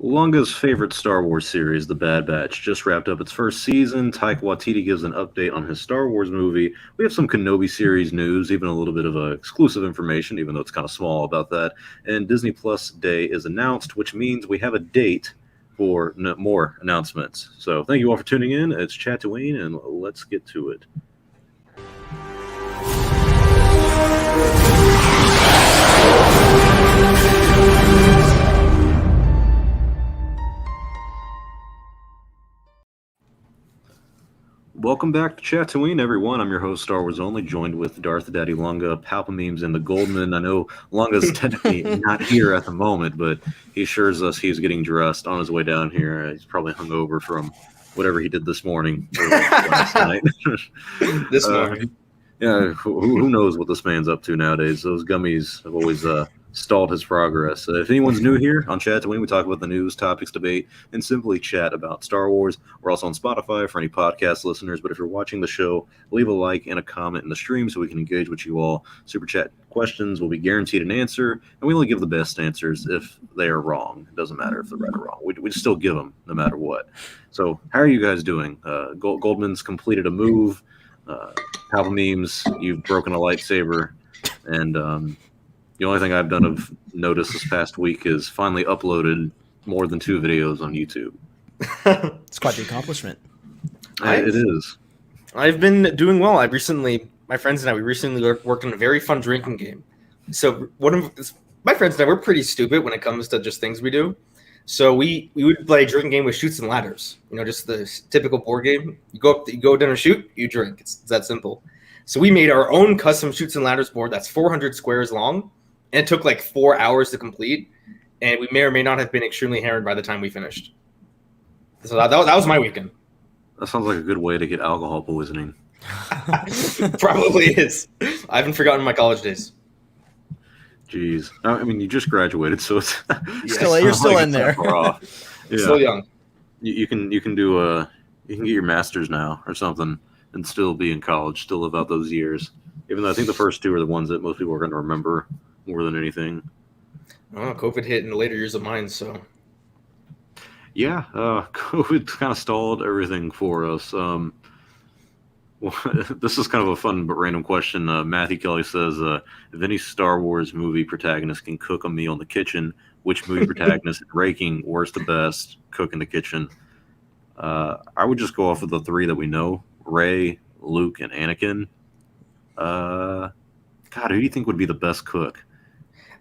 Lunga's favorite Star Wars series, The Bad Batch, just wrapped up its first season. Taika Waititi gives an update on his Star Wars movie. We have some Kenobi series news, even a little bit of exclusive information, even though it's kind of small about that. And Disney Plus Day is announced, which means we have a date for more announcements. So thank you all for tuning in. It's Chatooine, and let's get to it. Welcome back to Chatooine, everyone. I'm your host, Star Wars Only, joined with Darth Daddy Lunga, Palpamemes, and the Goldman. I know Lunga's technically not here at the moment, but he assures us he's getting dressed on his way down here. He's probably hungover from whatever he did this morning or last night. This morning. Yeah, who knows what this man's up to nowadays? Those gummies have always stalled his progress. If anyone's new here on Chatooine, we talk about the news, topics, debate, and simply chat about Star Wars. We're also on Spotify for any podcast listeners, but if you're watching the show, leave a like and a comment in the stream so we can engage with you all. Super chat questions will be guaranteed an answer, and we only give the best answers if they are wrong. It doesn't matter if they're right or wrong. We still give them no matter what. So how are you guys doing? Goldman's completed a move. Palpamemes, you've broken a lightsaber, and the only thing I've done of notice this past week is finally uploaded more than 2 videos on YouTube. It's quite the accomplishment. It is. I've been doing well. My friends and I, we recently worked on a very fun drinking game. So my friends and I, we're pretty stupid when it comes to just things we do. So we would play a drinking game with shoots and ladders. You know, just the typical board game. You go down and shoot, you drink. It's that simple. So we made our own custom shoots and ladders board that's 400 squares long. And it took like 4 hours to complete, and we may or may not have been extremely hammered by the time we finished. So that was my weekend. That sounds like a good way to get alcohol poisoning. Probably is. I haven't forgotten my college days. Jeez, I mean, you just graduated, so it's you're still in there. Yeah. Still young. You can get your master's now or something, and still be in college, still live out those years. Even though I think the first 2 are the ones that most people are going to remember more than anything. Oh, COVID hit in the later years of mine, so. Yeah, COVID kind of stalled everything for us. Well, this is kind of a fun but random question. Matthew Kelly says, if any Star Wars movie protagonist can cook a meal in the kitchen, which movie protagonist in ranking, worst to best, cook in the kitchen? I would just go off of the 3 that we know, Rey, Luke, and Anakin. God, who do you think would be the best cook?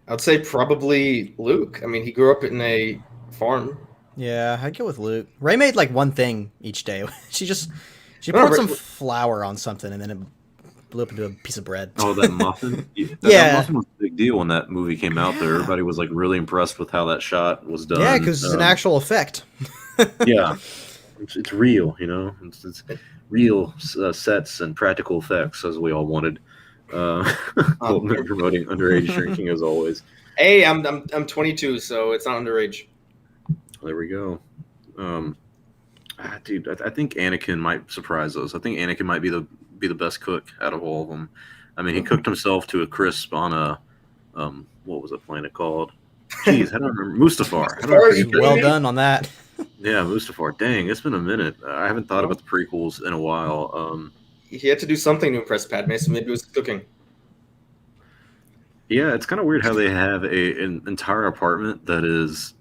I'd say probably Luke. I mean, he grew up in a farm. Yeah, I'd go with Luke. Rey made like one thing each day. She poured some flour on something and then it blew up into a piece of bread. Oh, that muffin? That muffin was a big deal when that movie came out there. Everybody was like really impressed with how that shot was done. Yeah, because it's an actual effect. Yeah. It's real, you know? It's real sets and practical effects, as we all wanted. Promoting underage drinking as always. Hey, I'm 22, so it's not underage. There we go. Dude, I think Anakin might surprise us. I think Anakin might be the best cook out of all of them. I mean, he cooked himself to a crisp on a what was the planet called? Jeez, I don't remember. Mustafar. Well done on that. Yeah, Mustafar. Dang, it's been a minute. I haven't thought about the prequels in a while. He had to do something to impress Padme, so maybe it was cooking. Yeah, it's kind of weird how they have an entire apartment that is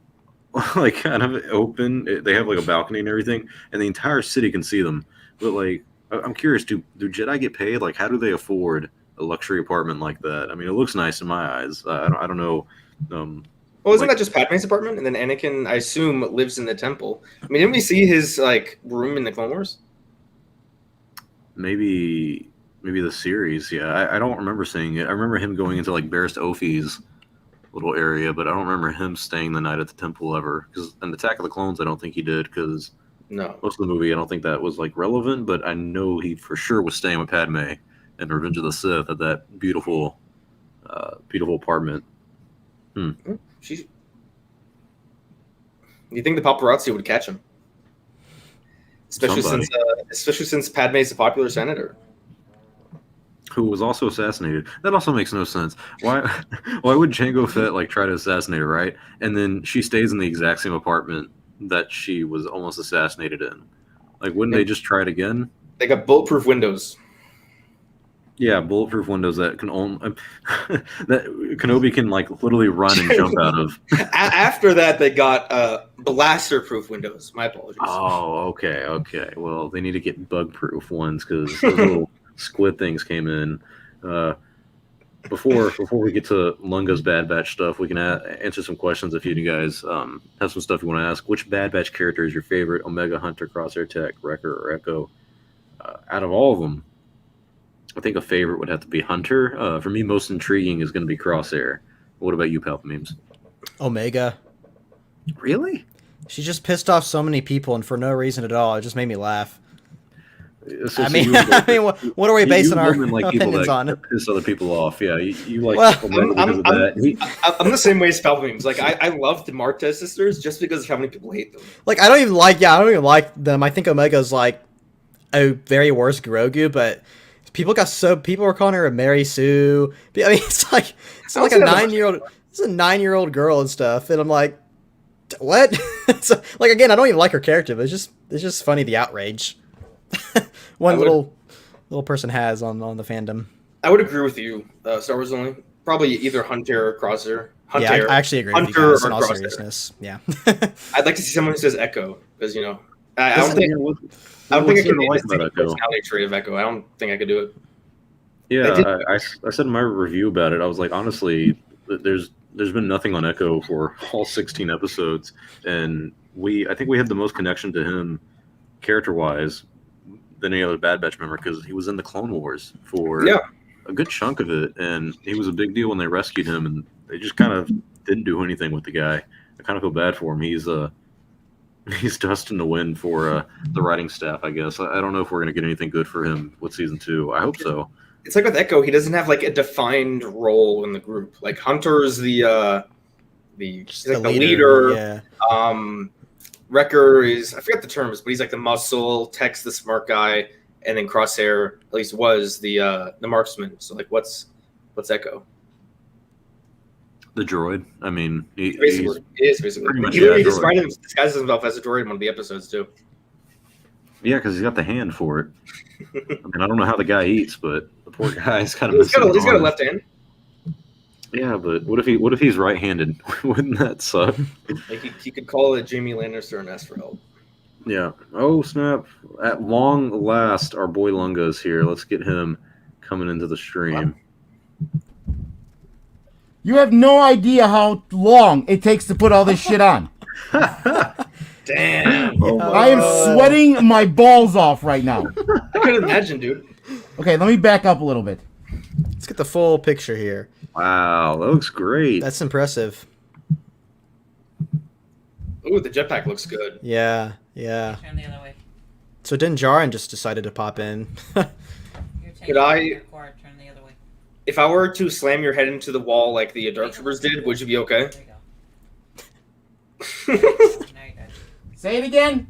like kind of open. They have like a balcony and everything, and the entire city can see them. But like, I'm curious, do Jedi get paid? Like, how do they afford a luxury apartment like that? I mean, it looks nice in my eyes. I don't know. Well, isn't that just Padme's apartment? And then Anakin, I assume, lives in the temple. I mean, didn't we see his like room in the Clone Wars? Maybe the series. Yeah, I don't remember seeing it. I remember him going into like Barriss Offee's little area, but I don't remember him staying the night at the temple ever. Because in Attack of the Clones, I don't think he did. Because most of the movie, I don't think that was like relevant. But I know he for sure was staying with Padme in Revenge of the Sith at that beautiful apartment. You think the paparazzi would catch him? Especially since Padme is a popular senator. who was also assassinated. That also makes no sense. Why why would Jango Fett like try to assassinate her, right? And then she stays in the exact same apartment that she was almost assassinated in. Like, wouldn't they just try it again? They got bulletproof windows. Yeah, bulletproof windows that can only that Kenobi can like literally run and jump out of. After that, they got blaster-proof windows. My apologies. Oh, okay. Well, they need to get bug-proof ones because those little squid things came in. Before we get to Lunga's Bad Batch stuff, we can answer some questions if you guys have some stuff you want to ask. Which Bad Batch character is your favorite? Omega, Hunter, Crosshair, Tech, Wrecker, or Echo? Out of all of them, I think a favorite would have to be Hunter. For me, most intriguing is going to be Crosshair. What about you, Palpamemes? Omega. Really? She just pissed off so many people, and for no reason at all. It just made me laugh. So I mean, what are we basing our opinions on? That piss other people off. Yeah, you like. Well, I'm the same way as Palpamemes. Like I love the Martez sisters just because of how many people hate them. Like I don't even like them. I think Omega's like a very worse Grogu, but people were calling her a Mary Sue. I mean, it's like a 9-year-old. It's a 9-year-old girl and stuff, and I'm like, what? So, like again, I don't even like her character, but it's just funny the outrage one little person has on the fandom. I would agree with you, Star Wars only. Probably either Hunter or Crosshair. Hunter, yeah, I actually agree with you guys in all seriousness. Yeah. I'd like to see someone who says Echo because I don't think I could like the personality trait of Echo. I don't think I could do it. Yeah, I said in my review about it. I was like, honestly, there's been nothing on Echo for all 16 episodes, and I think we had the most connection to him character-wise than any other Bad Batch member because he was in the Clone Wars for a good chunk of it, and he was a big deal when they rescued him, and they just kind of didn't do anything with the guy. I kind of feel bad for him. He's destined to win for the writing staff, I guess. I don't know if we're going to get anything good for him with season 2. I hope so. It's like with Echo, he doesn't have like a defined role in the group. Like Hunter's the leader. Yeah. Wrecker is, I forget the terms, but he's like the muscle. Tech's the smart guy, and then Crosshair at least was the marksman. So like, what's Echo? The droid. I mean, he is basically. much, He literally droid. disguises himself as a droid in one of the episodes too. Yeah, because he's got the hand for it. I mean, I don't know how the guy eats, but the poor guy's kind of. He's got a left hand. Yeah, but what if he's right-handed? Wouldn't that suck? Like he could call it Jamie Lannister and ask for help. Yeah. Oh snap! At long last, our boy Lunga is here. Let's get him coming into the stream. You have no idea how long it takes to put all this shit on. Damn! I am sweating my balls off right now. I couldn't imagine, dude. Okay, let me back up a little bit. Let's get the full picture here. Wow, that looks great. That's impressive. Ooh, the jetpack looks good. Yeah. Turn the other way. So Din Djarin just decided to pop in. Could I- Your cord, turn the other way. If I were to slam your head into the wall like the Dark Troopers did, would you be okay? There you go. Now you're good. Say it again.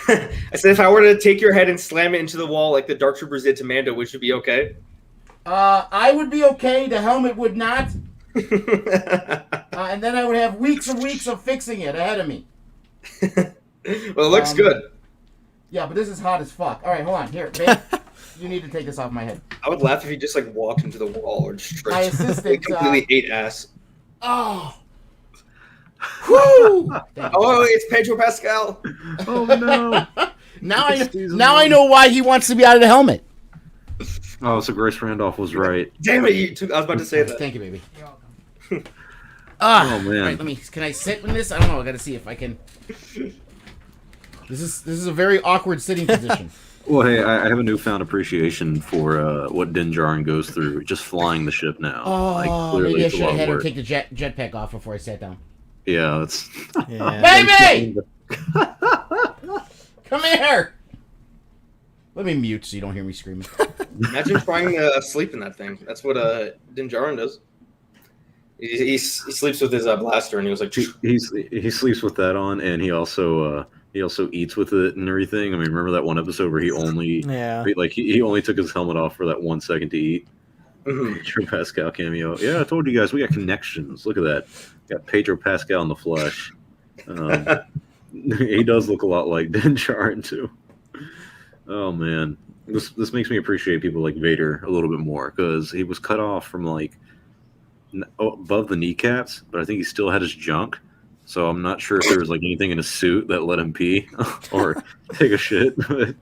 I said if I were to take your head and slam it into the wall like the Dark Troopers did to Mando, would you be okay? I would be okay. The helmet would not. And then I would have weeks of fixing it ahead of me. Well, it looks good. Yeah, but this is hot as fuck. All right, hold on. Here, babe. You need to take this off my head. I would laugh if you just like walked into the wall or just My assistant, completely ate ass. Oh. Whoo! Oh, it's Pedro Pascal. Oh no! Now I know why he wants to be out of the helmet. Oh, so Grace Randolph was right. Damn it! I was about to say that. Thank you, baby. You're welcome. Oh man! Right, can I sit in this? I don't know. I got to see if I can. This is a very awkward sitting position. Well, hey, I have a newfound appreciation for what Din Djarin goes through just flying the ship now. Oh, clearly maybe I it's a should lot have had of her work. take the jetpack off before I sat down. Yeah, that's. Yeah. Baby! Come here! Let me mute so you don't hear me screaming. Imagine trying to sleep in that thing. That's what Din Djarin does. He sleeps with his blaster, and he was like, He sleeps with that on, and he also he also eats with it and everything. I mean, remember that one episode where he only Yeah. he only took his helmet off for that 1 second to eat? Mhm. Pedro Pascal cameo. Yeah, I told you guys we got connections. Look at that. Got Pedro Pascal in the flesh. He does look a lot like Din Djarin too. Oh man, this makes me appreciate people like Vader a little bit more because he was cut off from like above the kneecaps, but I think he still had his junk. So I'm not sure if there was like anything in his suit that let him pee or take a shit. But,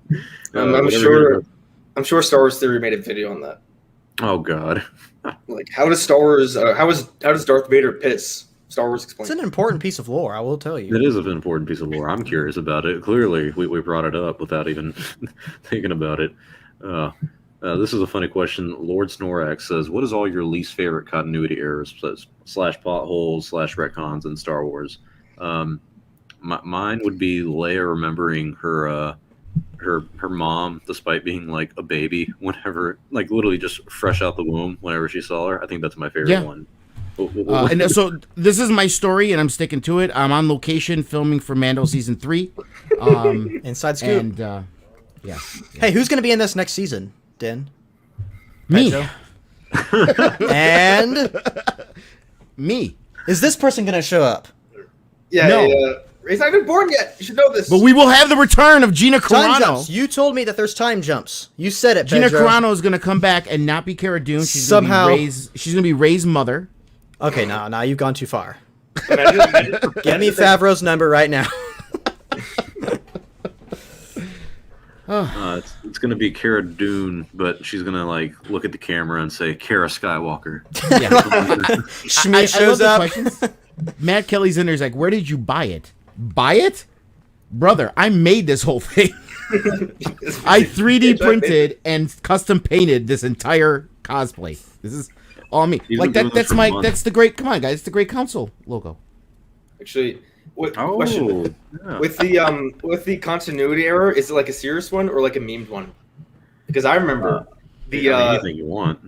I'm sure Star Wars Theory made a video on that. Oh God. Like, how does Star Wars? How does Darth Vader piss? Star Wars It's explained. an important piece of lore, I will tell you. It is an important piece of lore. I'm curious about it. Clearly, we brought it up without even thinking about it. This is a funny question. Lord Snorax says, "What is all your least favorite continuity errors slash plot holes slash retcons in Star Wars?" Mine would be Leia remembering her mom, despite being like a baby, whenever like literally just fresh out the womb, whenever she saw her. I think that's my favorite one. And so this is my story, and I'm sticking to it. I'm on location filming for Mando season 3. Inside scoop. And yeah. Hey, who's going to be in this next season, Din? Me. And Me. is this person going to show up? Yeah, No. yeah. He's not even born yet. You should know this. But we will have the return of Gina Time Carano. jumps. You told me that there's time jumps. You said it, Gina Pedro. Carano is going to come back and not be Cara Dune. She's Somehow. she's going to be Rey's mother. Okay, now you've gone too far. Imagine- Get me Favreau's number right now. It's going to be Cara Dune, but she's going to like look at the camera and say Cara Skywalker. Yeah. Shmi shows love up. the questions. Matt Kelly's in there. He's like, "Where did you buy it? Buy it, brother? I made this whole thing. I 3D printed and custom painted this entire cosplay. This is all me. He's Like been doing that. this That's for my. months. That's the great. Come on, guys. It's the Great Council logo. Actually, what Oh, question? yeah. With the continuity error, is it like a serious one or like a memed one? Because I remember the anything you want.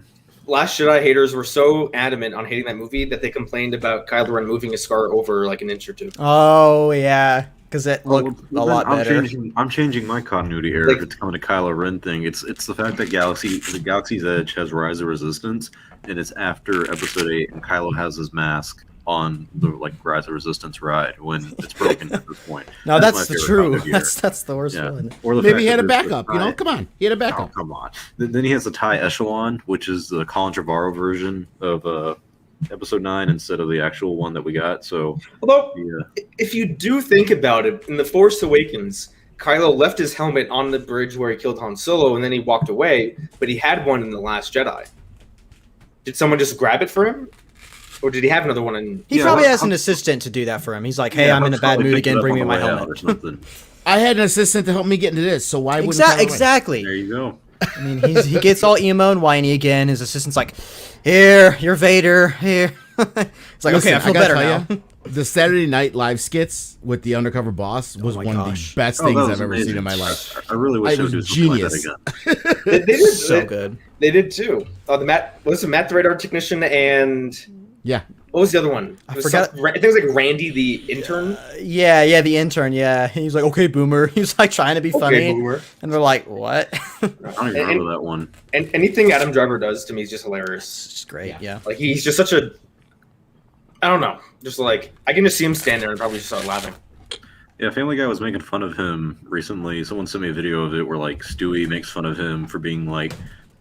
Last Jedi haters were so adamant on hating that movie that they complained about Kylo Ren moving his scar over like an inch or two. Oh, yeah. Because it looked a Well, lot I'm better. I'm changing my continuity error Like- if it's coming to Kylo Ren thing. It's the fact that the Galaxy's Edge has Rise of Resistance, and it's after Episode 8, and Kylo has his mask on the like Rise of Resistance ride when it's broken at this point. No, my that's the favorite true. continuity error. That's the worst Yeah. one. Or the Maybe fact he had that a there's the backup. You know, tie- come on. He had a Oh, backup. come on. Then he has the TIE Echelon, which is the Colin Trevorrow version of Episode 9 instead of the actual one that we got. So, Although, yeah. if you do think about it, in The Force Awakens, Kylo left his helmet on the bridge where he killed Han Solo, and then he walked away, but he had one in The Last Jedi. Did someone just grab it for him? Or did he have another one in... He Yeah, probably well, has an assistant to do that for him. He's like, hey, Yeah, I'm in a Huck's bad probably mood picked it again. up Bring me on my the way out helmet. or something. I had an assistant to help me get into this, so why wouldn't Kylo Ren? Exactly. There you go. I mean, he gets all emo and whiny again. His assistant's like, here, you're Vader. Here. It's like, Listen, okay, I feel gotta better tell now. ya, the Saturday Night Live skits with the undercover boss was my one gosh. of the best Oh, things that I've was ever amazing. seen in my life. I really wish It they would do was something genius. like that again. They did, So good. They did too. Matt the radar technician and... Yeah. What was the other one? I It was forgot. I think it was like Randy the intern. Yeah, the intern, yeah. He's like, okay, boomer. He's like trying to be funny. Boomer. And they're like, what? I don't even remember that one. And anything Adam Driver does to me is just hilarious. It's just great, yeah. Like he's just such a, I don't know, just like I can just see him stand there and probably just start laughing. Yeah, Family Guy was making fun of him recently. Someone sent me a video of it where like Stewie makes fun of him for being like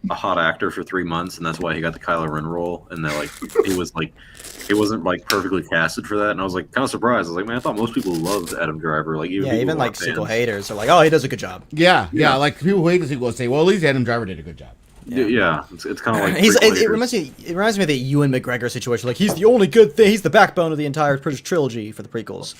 a hot actor for 3 months, and that's why he got the Kylo Ren role. And that like he wasn't like perfectly casted for that. And I was like kind of surprised. I was like, man, I thought most people loved Adam Driver. Like even Yeah, people even who like aren't single fans. haters are like, oh, he does a good job. Yeah. Yeah. Like people who hate this people will say, well, at least Adam Driver did a good job. Yeah, it's kind of like He's, prequel it haters. reminds me of the Ewan McGregor situation. Like, he's the only good thing. He's the backbone of the entire British trilogy for the prequels.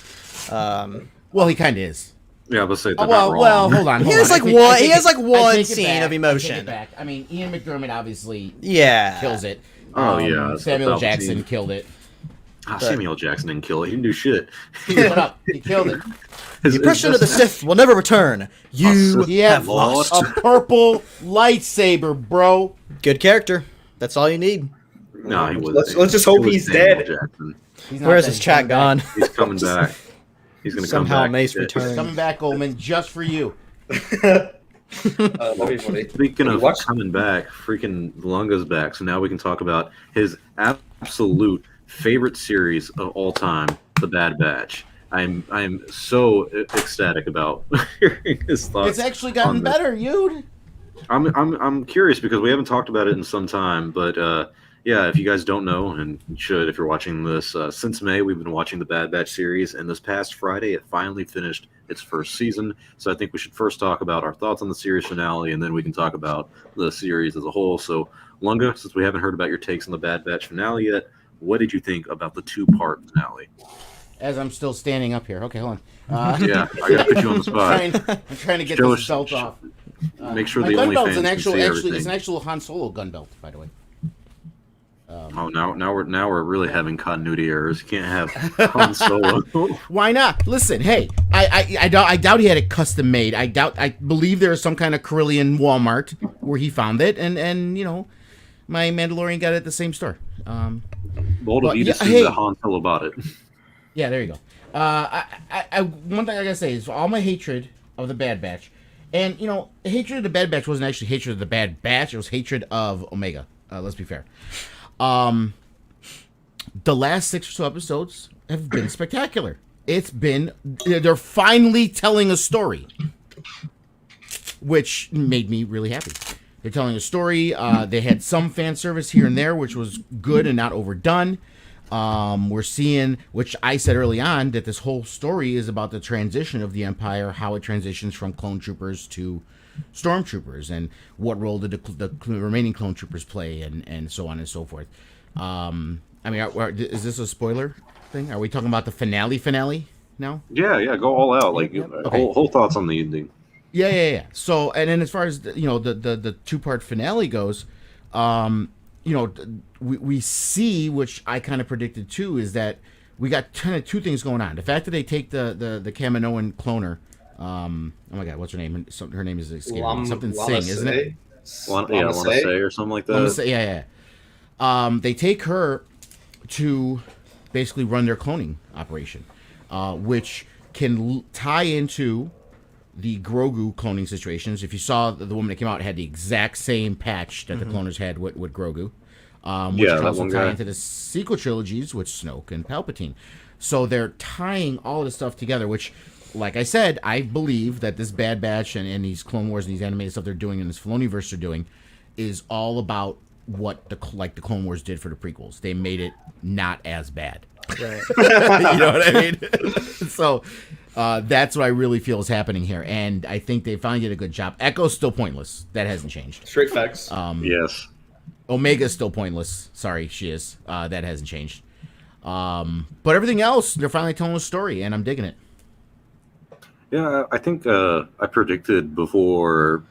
Well, he kind of is. Yeah, let's say Oh, they're not wrong. hold on. He hold has on. like I take- one- I take he has it- like I one take it scene back. of I take emotion. it back. I mean, Ian McDermott obviously Yeah. kills it. Oh, yeah, that's Samuel Palpatine. Jackson killed it. Samuel Jackson didn't kill it. He didn't do shit. Shut up. He killed it. The oppression of the Sith will never return. You Sith He had have lost. a purple lightsaber, bro. Good character. That's all you need. No, he was. Let's just hope it was he's Samuel dead. Jackson. He's not Where's dead. his He's chat coming back. gone? He's coming back. He's going to come Somehow back. Mace Yeah. returned. Coming back, Omen, just for you. That'd be funny. Speaking Have you of watched- coming back, freaking Lunga's back. So now we can talk about his absolute favorite series of all time, The Bad Batch. I'm so ecstatic about hearing his thoughts. It's actually gotten on this. better, dude. I'm curious because we haven't talked about it in some time, but yeah, if you guys don't know, and you should if you're watching this, since May we've been watching the Bad Batch series, and this past Friday it finally finished its first season. So I think we should first talk about our thoughts on the series finale, and then we can talk about the series as a whole. So Lunga, since we haven't heard about your takes on the Bad Batch finale yet, what did you think about the two-part finale? As I'm still standing up here. Okay, hold on. Yeah, I gotta put you on the spot. I'm trying to get Show this us- belt off. Make sure My the gun only belt's fans an can actual, see actually, everything. it's an actual Han Solo gun belt, by the way. Oh, now we're really having continuity errors. You can't have Han Solo. Why not? Listen, hey, I doubt he had it custom made. I believe there is some kind of Carillion Walmart where he found it, and you know, my Mandalorian got it at the same store. Bold of But, you to yeah, assume hey. that Han Solo bought it. Yeah, there you go. One thing I gotta say is all my hatred of the Bad Batch, and you know, hatred of the Bad Batch wasn't actually hatred of the Bad Batch; it was hatred of Omega. Let's be fair. The last 6 or so episodes have been spectacular. They're finally telling a story, which made me really happy. They're telling a story. They had some fan service here and there, which was good and not overdone. We're seeing, which I said early on, that this whole story is about the transition of the Empire, how it transitions from clone troopers to stormtroopers, and what role did the remaining clone troopers play, and so on and so forth. I mean, is this a spoiler thing? Are we talking about the finale now? Yeah, go all out. Like Yep. Okay. whole thoughts on the ending. Yeah. So, and then as far as the 2-part finale goes, we see, which I kind of predicted too, is that we got kind of two things going on. The fact that they take the Kaminoan cloner. Oh my God, what's her name? Her name is something Singh, isn't it? Want to say or something like that. Yeah. They take her to basically run their cloning operation, which can tie into the Grogu cloning situations. If you saw the woman that came out had the exact same patch that the cloners had with Grogu, which can also tie into the sequel trilogies with Snoke and Palpatine. So they're tying all this stuff together, which, like I said, I believe that this Bad Batch and these Clone Wars and these animated stuff they're doing in this Filoniverse are doing is all about what the Clone Wars did for the prequels. They made it not as bad. Right. You know what I mean? So that's what I really feel is happening here, and I think they finally did a good job. Echo's still pointless. That hasn't changed. Straight facts. Yes. Omega's still pointless. Sorry, she is. That hasn't changed. But everything else, they're finally telling a story, and I'm digging it. Yeah, I think I predicted before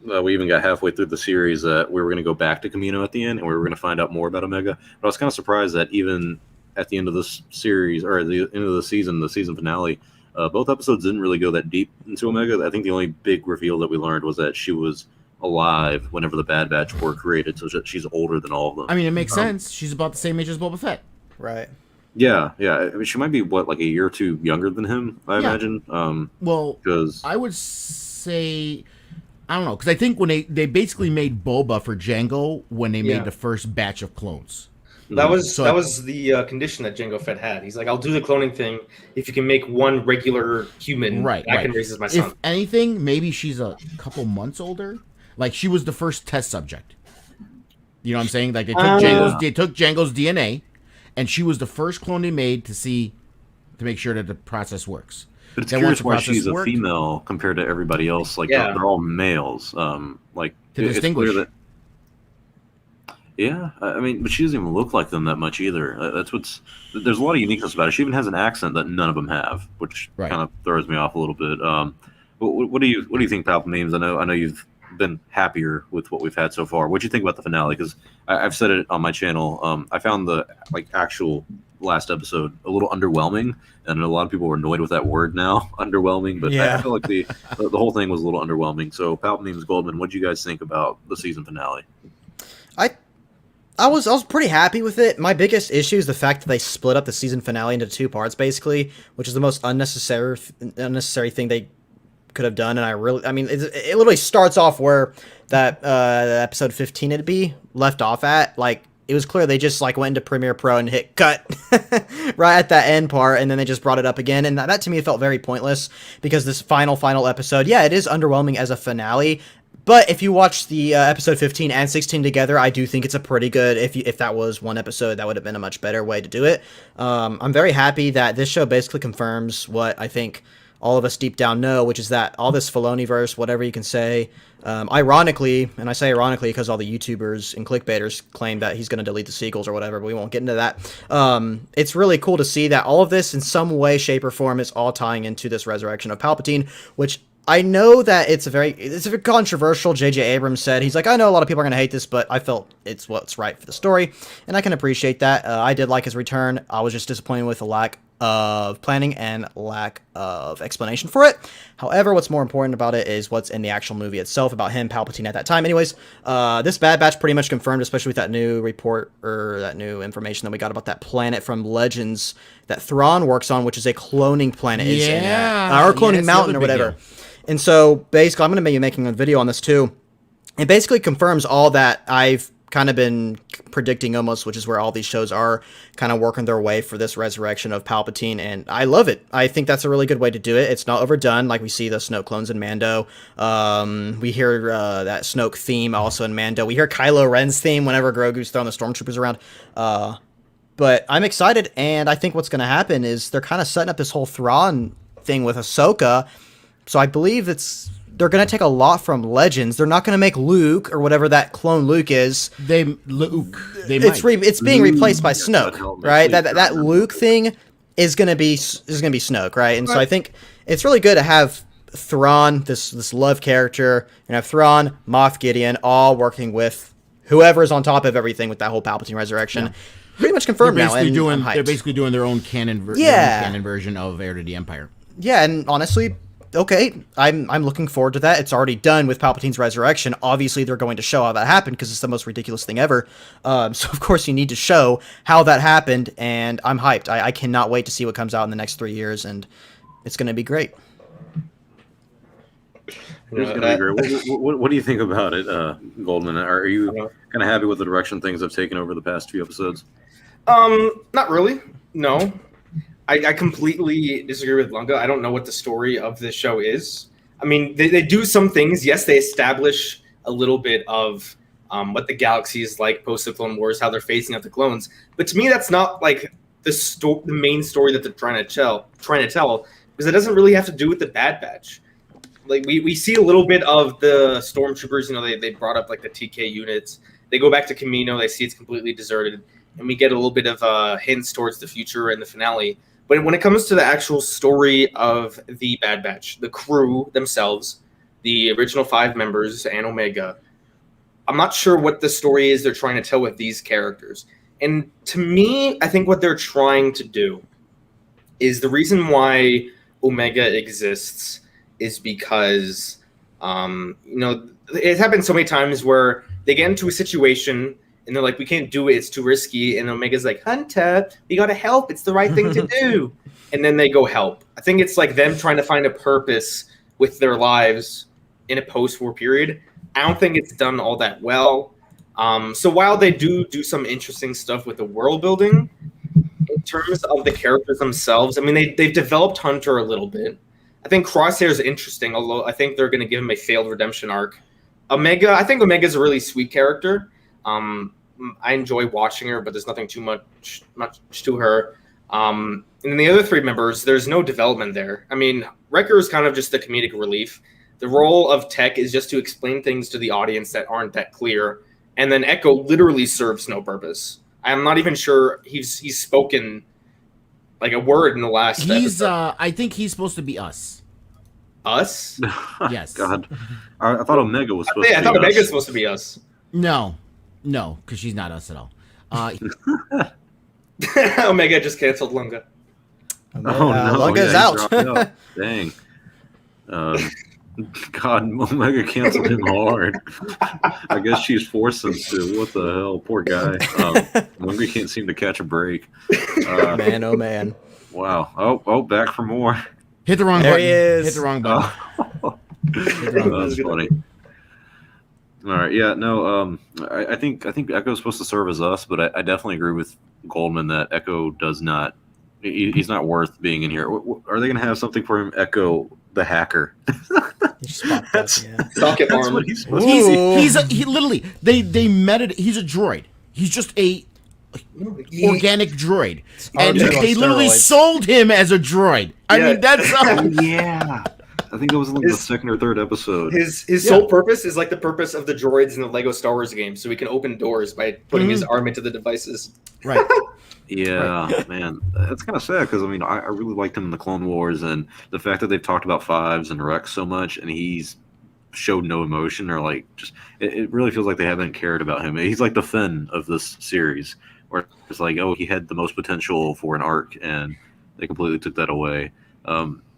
we even got halfway through the series that we were going to go back to Camino at the end, and we were going to find out more about Omega. But I was kind of surprised that even at the end of this series, or at the end of the season finale, both episodes didn't really go that deep into Omega. I think the only big reveal that we learned was that she was alive whenever the Bad Batch were created, so she's older than all of them. I mean, it makes sense. She's about the same age as Boba Fett. Right. Yeah. I mean, she might be like a year or two younger than him, I imagine. Well, because I would say, I don't know, because I think when they basically made Boba for Jango when they made the first batch of clones. That was the condition that Jango Fett had. He's like, I'll do the cloning thing if you can make one regular human I can raise as my son. If anything, maybe she's a couple months older. Like, she was the first test subject. You know what I'm saying? Like, they took Jango's DNA, and she was the first clone they made to make sure that the process works. But it's Then curious once why the she's a process worked- female compared to everybody else. Like they're all males. Like To it's distinguish. clear that. Yeah, I mean, but she doesn't even look like them that much either. There's a lot of uniqueness about her. She even has an accent that none of them have, which kind of throws me off a little bit. What do you think, Palpatine? I know you've been happier with what we've had so far. What do you think about the finale? Because I've said it on my channel. I found the actual last episode a little underwhelming, and a lot of people are annoyed with that word now, underwhelming. But I feel like the whole thing was a little underwhelming. So, Palpatine's Goldman, what do you guys think about the season finale? I was pretty happy with it. My biggest issue is the fact that they split up the season finale into 2 parts, basically, which is the most unnecessary thing they could have done. And I mean, it literally starts off where that episode 15 it'd be left off at. Like, it was clear they just like went into Premiere Pro and hit cut right at that end part, and then they just brought it up again. And that to me felt very pointless because this final episode, yeah, it is underwhelming as a finale. But if you watch the episode 15 and 16 together, I do think it's a pretty good. If that was one episode, that would have been a much better way to do it. I'm very happy that this show basically confirms what I think all of us deep down know, which is that all this Filoniverse, whatever you can say, ironically, and I say ironically because all the YouTubers and clickbaiters claim that he's going to delete the sequels or whatever, but we won't get into that. It's really cool to see that all of this in some way, shape, or form is all tying into this resurrection of Palpatine, which I know that it's a very controversial. J.J. Abrams said, he's like, I know a lot of people are going to hate this, but I felt it's what's right for the story, and I can appreciate that. I did like his return. I was just disappointed with the lack of planning and lack of explanation for it. However, what's more important about it is what's in the actual movie itself about him, Palpatine, at that time. Anyways, this Bad Batch pretty much confirmed, especially with that new report or that new information that we got about that planet from Legends that Thrawn works on, which is a cloning planet. Yeah. Or cloning mountain or whatever. Deal. And so basically, I'm going to be making a video on this too. It basically confirms all that I've kind of been predicting almost, which is where all these shows are kind of working their way for this resurrection of Palpatine, and I love it. I think that's a really good way to do it. It's not overdone, like we see the Snoke clones in Mando. We hear that Snoke theme also in Mando. We hear Kylo Ren's theme whenever Grogu's throwing the stormtroopers around. But I'm excited, and I think what's going to happen is they're kind of setting up this whole Thrawn thing with Ahsoka, so I believe they're going to take a lot from Legends. They're not going to make Luke or whatever that clone Luke is. It's being replaced by Snoke, right? That Luke thing is going to be Snoke, right? And so I think it's really good to have Thrawn, this love character, and have Thrawn, Moff Gideon, all working with whoever's on top of everything with that whole Palpatine resurrection. Yeah. Pretty much confirmed now. They're basically doing their own canon version of Heir to the Empire. Yeah, and honestly, okay, I'm looking forward to that. It's already done with Palpatine's resurrection. Obviously, they're going to show how that happened because it's the most ridiculous thing ever. So, of course, you need to show how that happened, and I'm hyped. I cannot wait to see what comes out in the next 3 years, and it's going to be great. It's going to be great. What do you think about it, Goldman? Are you kind of happy with the direction things have taken over the past few episodes? Not really. No. I completely disagree with Lunga. I don't know what the story of this show is. I mean, they do some things. Yes, they establish a little bit of what the galaxy is like post the Clone Wars, how they're phasing out the clones. But to me, that's not like the main story that they're trying to tell, because it doesn't really have to do with the Bad Batch. Like we see a little bit of the stormtroopers. You know, they brought up like the TK units. They go back to Kamino. They see it's completely deserted, and we get a little bit of hints towards the future in the finale. But when it comes to the actual story of the Bad Batch, the crew themselves, the original 5 members and Omega, I'm not sure what the story is they're trying to tell with these characters. And to me, I think what they're trying to do is the reason why Omega exists is because, it's happened so many times where they get into a situation and they're like, we can't do it. It's too risky. And Omega's like, Hunter, we got to help. It's the right thing to do. And then they go help. I think it's like them trying to find a purpose with their lives in a post-war period. I don't think it's done all that well. So while they do some interesting stuff with the world building, in terms of the characters themselves, I mean, they've developed Hunter a little bit. I think Crosshair is interesting, although I think they're going to give him a failed redemption arc. I think Omega's a really sweet character. I enjoy watching her, but there's nothing too much to her. And then the other 3 members, there's no development there. I mean, Wrecker is kind of just a comedic relief. The role of Tech is just to explain things to the audience that aren't that clear. And then Echo literally serves no purpose. I'm not even sure he's spoken like a word in the last episode. I think he's supposed to be us. Us? Yes. God. I thought Omega was supposed to be us. I thought Omega was supposed to be us. No, because she's not us at all. Omega just canceled Lunga. Lunga's yeah, out. Dang. God, Omega canceled him hard. I guess she's forced him to. What the hell? Poor guy. Omega can't seem to catch a break. Man, oh man. Wow. Oh, back for more. Hit the wrong There button. he is. Hit the wrong button. That's funny. All right, yeah, no, I think Echo's supposed to serve as us, but I definitely agree with Goldman that Echo does not. He's not worth being in here. Are they going to have something for him? Echo the hacker. He just popped up, yeah. Socket That's arm. what he's supposed to be. He literally they meted. He's a droid. He's just a organic droid, and RJ on they literally steroids. sold him as a droid. I Yeah. mean, that's Yeah. I think it was like the second or third episode. His sole purpose is like the purpose of the droids in the Lego Star Wars game, so he can open doors by putting his arm into the devices. right. Yeah, man, that's kind of sad because I mean, I really liked him in the Clone Wars, and the fact that they've talked about Fives and Rex so much, and he's showed no emotion or like just it really feels like they haven't cared about him. He's like the Finn of this series, where it's like, oh, he had the most potential for an arc, and they completely took that away.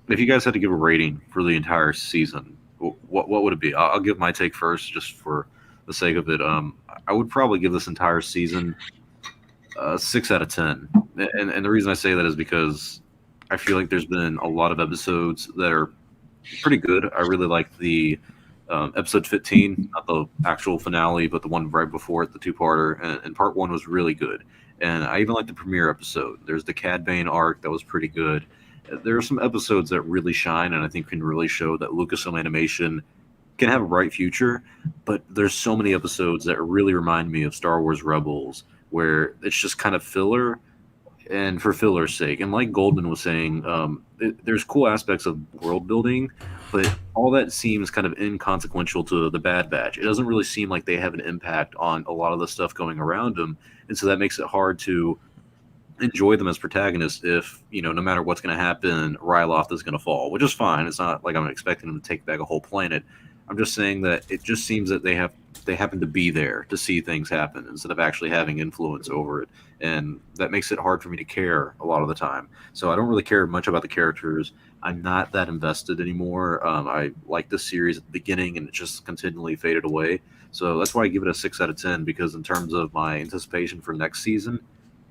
If you guys had to give a rating for the entire season, what would it be? I'll give my take first, just for the sake of it. I would probably give this entire season 6 out of 10, and the reason I say that is because I feel like there's been a lot of episodes that are pretty good. I really like the episode 15, not the actual finale, but the one right before it, the two-parter, and part 1 was really good. And I even like the premiere episode. There's the Cad Bane arc that was pretty good. There are some episodes that really shine, and I think can really show that Lucasfilm Animation can have a bright future. But there's so many episodes that really remind me of Star Wars Rebels, where it's just kind of filler, and for filler's sake. And like Goldman was saying, there's cool aspects of world building, but all that seems kind of inconsequential to the Bad Batch. It doesn't really seem like they have an impact on a lot of the stuff going around them, and so that makes it hard to enjoy them as protagonists if, no matter what's going to happen, Ryloth is going to fall, which is fine. It's not like I'm expecting them to take back a whole planet. I'm just saying that it just seems that they happen to be there to see things happen instead of actually having influence over it. And that makes it hard for me to care a lot of the time. So I don't really care much about the characters. I'm not that invested anymore. I liked this series at the beginning, and it just continually faded away. So that's why I give it a 6 out of 10, because in terms of my anticipation for next season,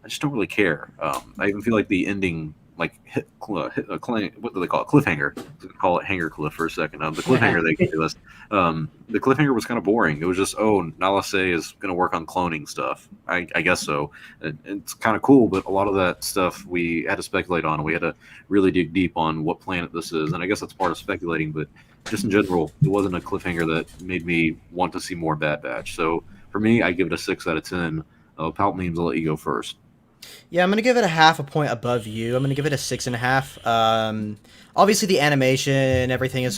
I just don't really care. I even feel like the ending, like what do they call it? Cliffhanger. We can call it Hanger Cliff for a second. The cliffhanger they gave us, the cliffhanger was kind of boring. It was just, Nala Se is going to work on cloning stuff. I guess so. It's kind of cool, but a lot of that stuff we had to speculate on. We had to really dig deep on what planet this is, and I guess that's part of speculating. But just in general, it wasn't a cliffhanger that made me want to see more Bad Batch. So for me, I give it a 6 out of 10. Palpatine's, I'll let you go first. Yeah, I'm gonna give it a half a point above you. I'm gonna give it a 6.5. Obviously, the animation, everything is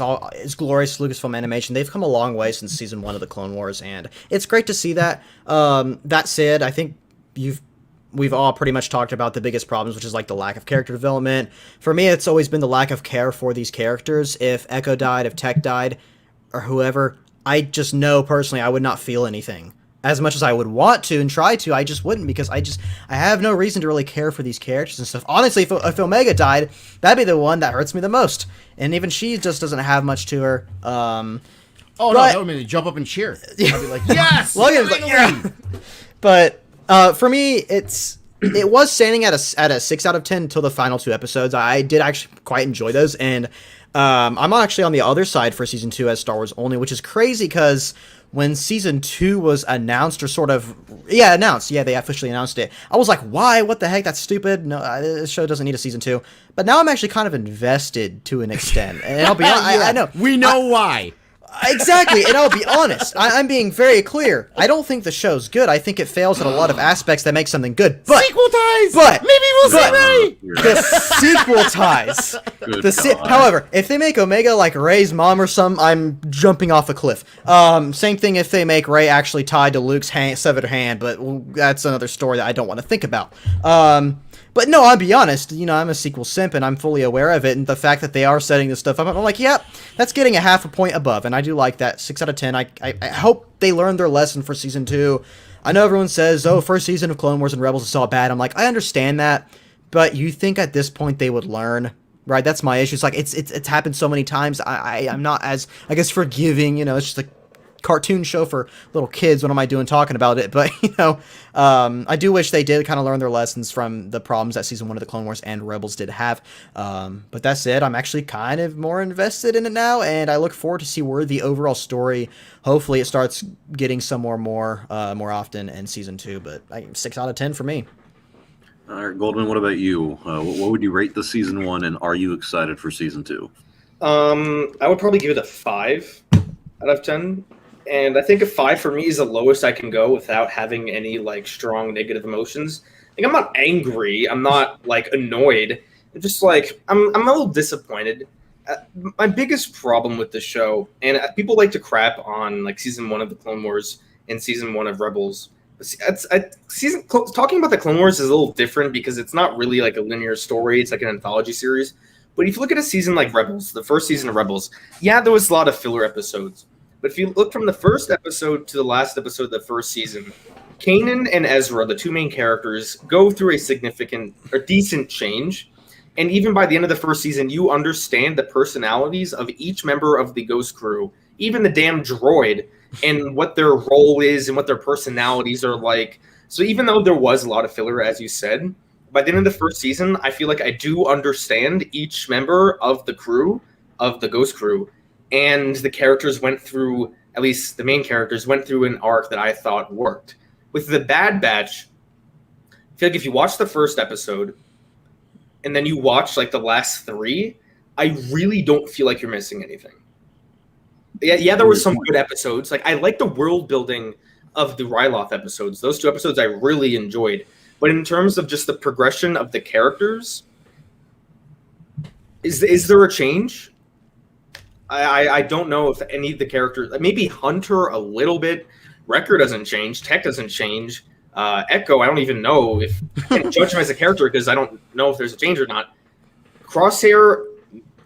glorious. Lucasfilm Animation. They've come a long way since season 1 of the Clone Wars, and it's great to see that. That said, I think we've all pretty much talked about the biggest problems, which is like the lack of character development. For me, it's always been the lack of care for these characters. If Echo died, if Tech died, or whoever, I just know personally I would not feel anything. As much as I would want to and try to, I just wouldn't, because I have no reason to really care for these characters and stuff. Honestly, if Omega died, that'd be the one that hurts me the most. And even she just doesn't have much to her. No, that would make me jump up and cheer. I'd be like, yes! Logan's like, yeah! But for me, it was standing at a 6 out of 10 until the final 2 episodes. I did actually quite enjoy those, and I'm actually on the other side for season 2 as Star Wars only, which is crazy because when season 2 was announced, they officially announced it. I was like, why? What the heck? That's stupid. No, this show doesn't need a season 2. But now I'm actually kind of invested to an extent. And I'll be honest, I know. We know why. Exactly, and I'll be honest. I'm being very clear. I don't think the show's good. I think it fails at a lot of aspects that make something good. But Sequel ties! But maybe we'll see Ray! the sequel ties. However, if they make Omega like Rey's mom or something, I'm jumping off a cliff. Same thing if they make Rey actually tied to Luke's severed hand, but that's another story that I don't want to think about. But no, I'll be honest, I'm a sequel simp, and I'm fully aware of it, and the fact that they are setting this stuff up, I'm like, yep, that's getting a half a point above, and I do like that. 6 out of 10. I hope they learned their lesson for season 2. I know everyone says, first season of Clone Wars and Rebels is all bad. I'm like, I understand that, but you think at this point they would learn? Right, that's my issue. It's like it's happened so many times. I'm not as, I guess, forgiving. It's just a cartoon show for little kids. What am I doing talking about it? But I do wish they did kind of learn their lessons from the problems that season 1 of the Clone Wars and Rebels did have. But that said, I'm actually kind of more invested in it now, and I look forward to see where the overall story. Hopefully, it starts getting somewhere more often in season 2. But 6 out of 10 for me. All right, Goldman, what about you? What would you rate the season 1, and are you excited for season 2? I would probably give it a 5 out of 10. And I think a 5 for me is the lowest I can go without having any like strong negative emotions. Like I'm not angry, I'm not like annoyed. I'm just like I'm a little disappointed. My biggest problem with the show, and people like to crap on like season 1 of the Clone Wars and season 1 of Rebels. Talking about the Clone Wars is a little different because it's not really like a linear story. It's like an anthology series. But if you look at a season like Rebels, the first season of Rebels, yeah, there was a lot of filler episodes. But if you look from the first episode to the last episode of the first season, Kanan and Ezra, the two main characters, go through a significant or decent change. And even by the end of the first season, you understand the personalities of each member of the Ghost Crew, even the damn droid, and what their role is and what their personalities are like. So even though there was a lot of filler, as you said, by the end of the first season, I feel like I do understand each member of the crew, of the Ghost Crew, and the characters went through, at least the main characters, went through an arc that I thought worked. With the Bad Batch, I feel like if you watch the first episode, and then you watch like the last 3, I really don't feel like you're missing anything. Yeah, there were some good episodes. Like I like the world building of the Ryloth episodes. Those 2 episodes I really enjoyed. But in terms of just the progression of the characters, is there a change? I don't know if any of the characters, maybe Hunter a little bit. Wrecker doesn't change. Tech doesn't change. Echo, I don't even know if I can judge him as a character because I don't know if there's a change or not. Crosshair,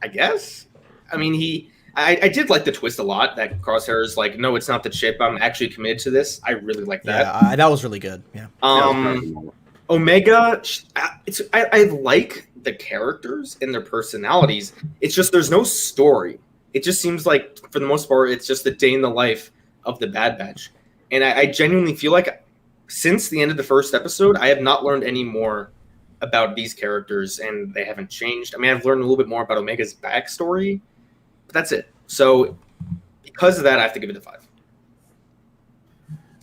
I guess. I mean, I did like the twist a lot. That Crosshair is like, no, it's not the chip. I'm actually committed to this. I really like that. Yeah, that was really good. Yeah. Omega, I like the characters and their personalities. It's just there's no story. It just seems like, for the most part, it's just the day in the life of the Bad Batch. And I genuinely feel like since the end of the first episode, I have not learned any more about these characters, and they haven't changed. I mean, I've learned a little bit more about Omega's backstory, but that's it. So because of that, I have to give it a 5.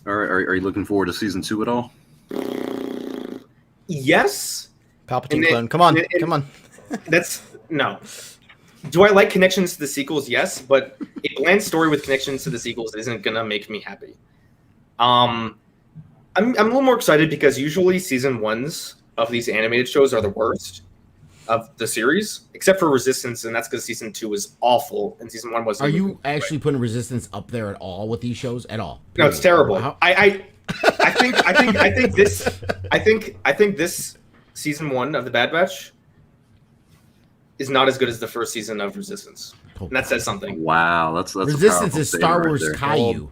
All right, are you looking forward to season 2 at all? Yes. Palpatine clone. Come on. That's no. Do I like connections to the sequels? Yes, but a bland story with connections to the sequels isn't gonna make me happy. I'm a little more excited because usually season 1s of these animated shows are the worst of the series, except for Resistance, and that's because season 2 was awful and season 1 was. Are you actually putting Resistance up there at all with these shows at all? No, it's terrible. I think this season 1 of the Bad Batch is not as good as the first season of Resistance, and that says something. Wow, that's Resistance is Star Wars right Caillou.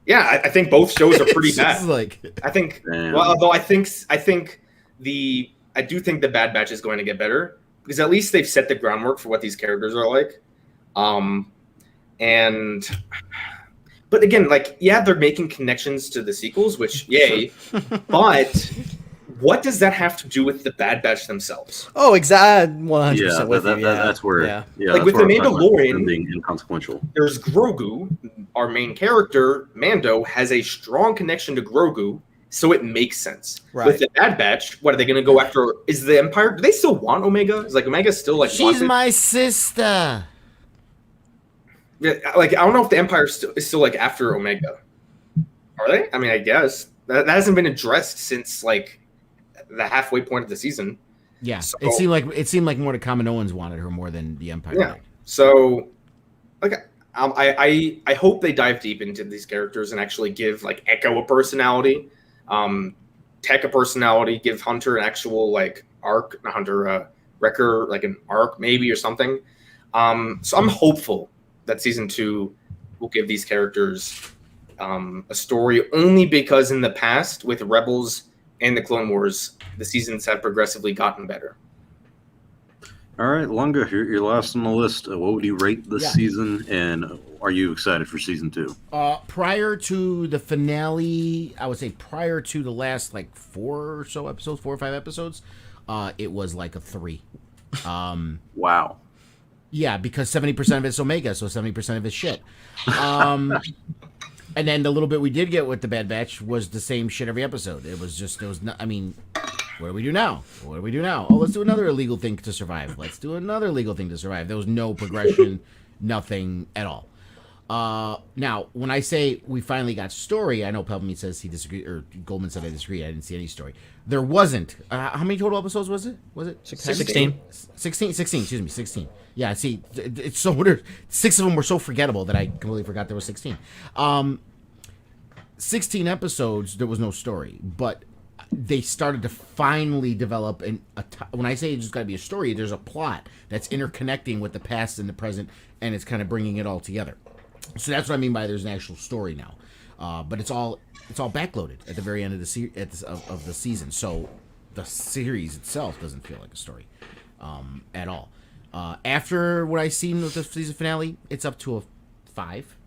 Yeah, I think both shows are pretty bad. Like, I think. Damn. Well, although I do think the Bad Batch is going to get better because at least they've set the groundwork for what these characters are like. But again, like, yeah, they're making connections to the sequels, which yay. But what does that have to do with the Bad Batch themselves? Oh, exactly. 100% Yeah, with you. that's where. Yeah. Yeah, Like, that's with where the I'm talking about Mandalorian- them being inconsequential. There's Grogu. Our main character, Mando, has a strong connection to Grogu, so it makes sense. Right. With the Bad Batch, what are they going to go after? Is the Empire? Do they still want Omega? Is like Omega still like? she's wanted? my sister. Yeah, like I don't know if the Empire is still like after Omega. Are they? I mean, I guess that hasn't been addressed since like the halfway point of the season. Yeah, So- it seemed like more the Kaminoans wanted her more than the Empire. Yeah. So, like, I hope they dive deep into these characters and actually give like Echo a personality, Tech a personality, give Hunter an actual like arc, not Hunter, Wrecker like an arc maybe or something. So I'm hopeful that season 2 will give these characters a story, only because in the past with Rebels and the Clone Wars, the seasons have progressively gotten better. All right, Lunga, you're last on the list. What would you rate this Yeah. season, and are you excited for season 2? Prior to the finale, I would say prior to the last like 4 or 5 episodes, it was like a 3. Wow. Yeah, because 70% of it's Omega, so 70% of it's shit. And then the little bit we did get with the Bad Batch was the same shit every episode. It was not. I mean, what do we do now? What do we do now? Oh, let's do another illegal thing to survive. Let's do another legal thing to survive. There was no progression, nothing at all. Now, when I say we finally got story, I know Pelvamy says he disagreed, or Goldman said I disagree. I didn't see any story. There wasn't. How many total episodes was it? 16. 16, excuse me, 16. Yeah, see, it's so weird. 6 of them were so forgettable that I completely forgot there was 16. 16 episodes, there was no story, but they started to finally develop when I say it's just got to be a story, there's a plot that's interconnecting with the past and the present, and it's kind of bringing it all together. So that's what I mean by there's an actual story now. But it's all backloaded at the very end of the the season. So the series itself doesn't feel like a story at all. After what I've seen with the season finale, it's up to a 5.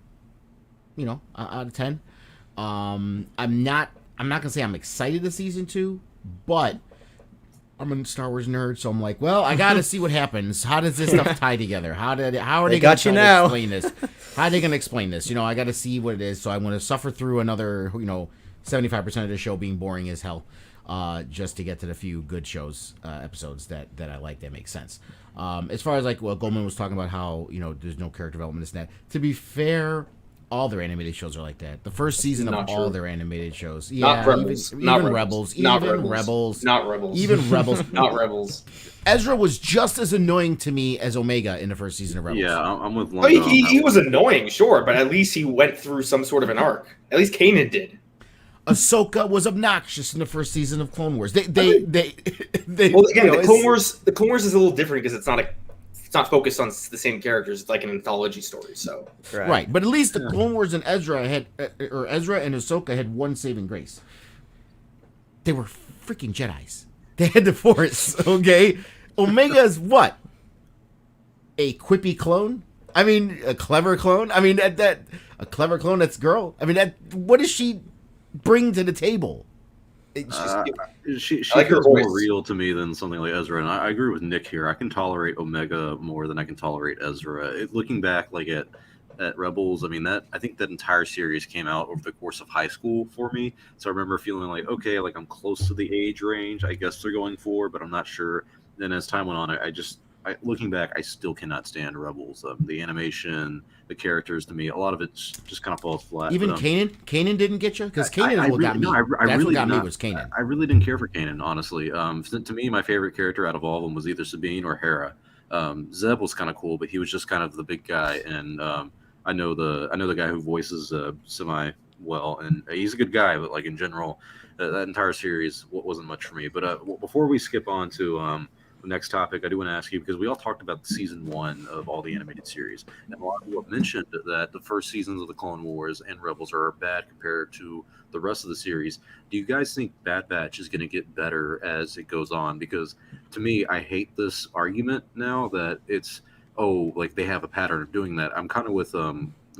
Out of 10. I'm not gonna say I'm excited to season 2, but I'm a Star Wars nerd, so I'm like, well, I gotta see what happens. How does this stuff tie together? How are they gonna got you now. explain this? How are they gonna explain this? I gotta see what it is. So I'm gonna suffer through another, 75% of the show being boring as hell, just to get to the few good episodes that I like that make sense. As far as like what Goldman was talking about, how there's no character development, this and that. To be fair, all their animated shows are like that. The first season Not of all true. their animated shows, Not Rebels. even Not Rebels, Not even Rebels. Rebels, Not Rebels. even Rebels. Not Rebels. Ezra was just as annoying to me as Omega in the first season of Rebels. Yeah, I'm with Oh, Lunga. he was annoying, sure, but at least he went through some sort of an arc. At least Kanan did. Ahsoka was obnoxious in the first season of Clone Wars. They Well, again, the Clone Wars is a little different because it's not focused on the same characters. It's like an anthology story. So right, but at least the Clone Wars and Ezra and Ahsoka had one saving grace. They were freaking Jedis. They had the Force. Okay, Omega is what? A quippy clone? I mean, a clever clone? I mean, a clever clone that's girl? I mean, what does she bring to the table? She I like her feels voice. more real to me than something like Ezra, and I agree with Nick here. I can tolerate Omega more than I can tolerate Ezra. Looking back, like at Rebels, I mean I think that entire series came out over the course of high school for me. So I remember feeling like, okay, like I'm close to the age range I guess they're going for, but I'm not sure. Then as time went on, looking back, I still cannot stand Rebels. The animation, the characters, to me, a lot of it just kind of falls flat. Even Kanan didn't get you? Because Kanan is what got me. That's what got me was Kanan. I really didn't care for Kanan, honestly. To me, my favorite character out of all of them was either Sabine or Hera. Zeb was kind of cool, but he was just kind of the big guy, and I know the guy who voices Semi well, and he's a good guy, but like in general, that entire series wasn't much for me. But before we skip on to the next topic, I do want to ask you, because we all talked about season 1 of all the animated series, and a lot of people have mentioned that the first seasons of the Clone Wars and Rebels are bad compared to the rest of the series. Do you guys think Bad Batch is going to get better as it goes on? Because to me, I hate this argument now that it's, like they have a pattern of doing that. I'm kind of with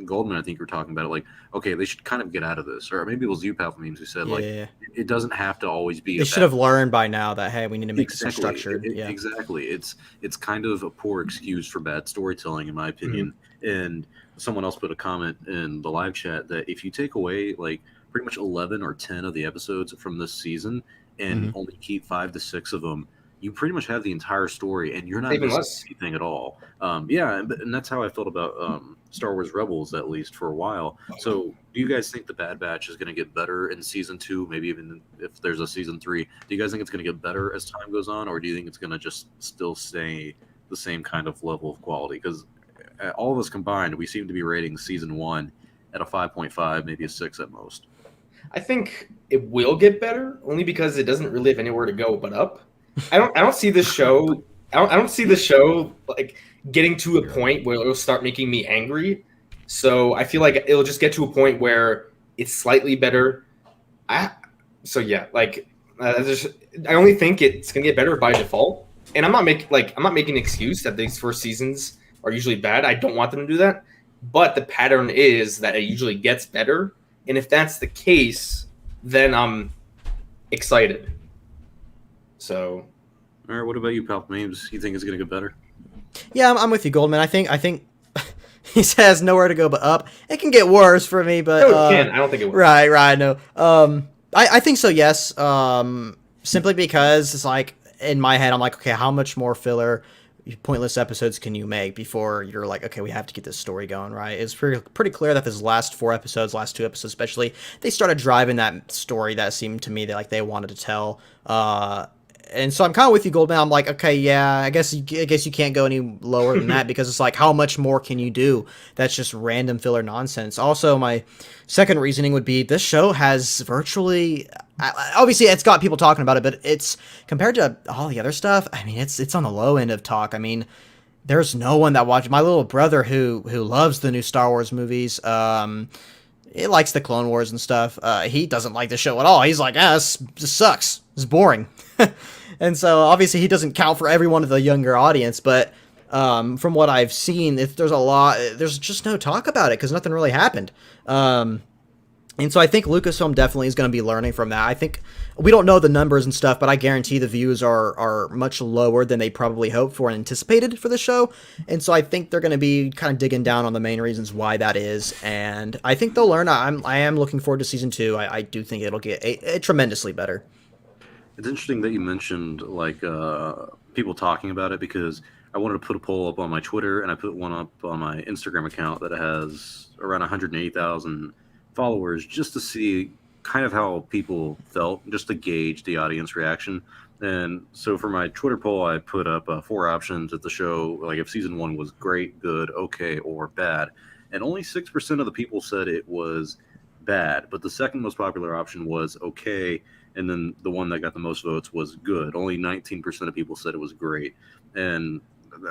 Goldman, I think you're talking about it, like, okay, they should kind of get out of this. Or maybe it was you, Palpatine, memes, who said, like, it doesn't have to always be. They should have learned by now that, hey, we need to make this structured. Exactly. It's kind of a poor excuse for bad storytelling, in my opinion. Mm-hmm. And someone else put a comment in the live chat that if you take away, like, pretty much 11 or 10 of the episodes from this season and only keep 5 to 6 of them, you pretty much have the entire story, and you're not missing anything at all. And that's how I felt about Star Wars Rebels, at least for a while. So do you guys think the Bad Batch is going to get better in season 2, maybe even if there's a season 3? Do you guys think it's going to get better as time goes on, or do you think it's going to just still stay the same kind of level of quality? Because all of us combined, we seem to be rating season 1 at a 5.5, maybe a 6 at most. I think it will get better, only because it doesn't really have anywhere to go but up. I don't see this show. I don't see the show like getting to a point where it'll start making me angry. So I feel like it'll just get to a point where it's slightly better. I only think it's gonna get better by default. and I'm not making an excuse that these first seasons are usually bad. I don't want them to do that, but the pattern is that it usually gets better, and if that's the case, then I'm excited. So, All right, what about you, Pal Memes? You think it's gonna get better? Yeah, I'm with you, Goldman. I think he says nowhere to go but up. It can get worse for me, but no, it can. I don't think it will. Right, no. I think so. Yes. Simply because it's like in my head, I'm like, okay, how much more filler, pointless episodes can you make before you're like, okay, we have to get this story going, right? It's pretty clear that this last 2 episodes especially, they started driving that story that seemed to me that like they wanted to tell. And so I'm kind of with you, Goldman. I'm like, okay, yeah, I guess you can't go any lower than that because it's like, how much more can you do? That's just random filler nonsense. Also, my second reasoning would be this show has virtually, obviously, it's got people talking about it, but it's compared to all the other stuff. I mean, it's on the low end of talk. I mean, there's no one that watches. My little brother who loves the new Star Wars movies. He likes the Clone Wars and stuff. He doesn't like the show at all. He's like, this sucks. It's boring. And so obviously he doesn't count for everyone of the younger audience, but from what I've seen, there's just no talk about it because nothing really happened. And so I think Lucasfilm definitely is going to be learning from that. I think we don't know the numbers and stuff, but I guarantee the views are much lower than they probably hoped for and anticipated for the show. And so I think they're going to be kind of digging down on the main reasons why that is. And I think they'll learn. I am looking forward to season 2. I do think it'll get a tremendously better. It's interesting that you mentioned like people talking about it because I wanted to put a poll up on my Twitter and I put one up on my Instagram account that has around 180,000 followers just to see kind of how people felt, just to gauge the audience reaction. And so for my Twitter poll, I put up 4 options at the show, like if season 1 was great, good, okay, or bad. And only 6% of the people said it was bad, but the second most popular option was okay. And then the one that got the most votes was good. Only 19% of people said it was great. And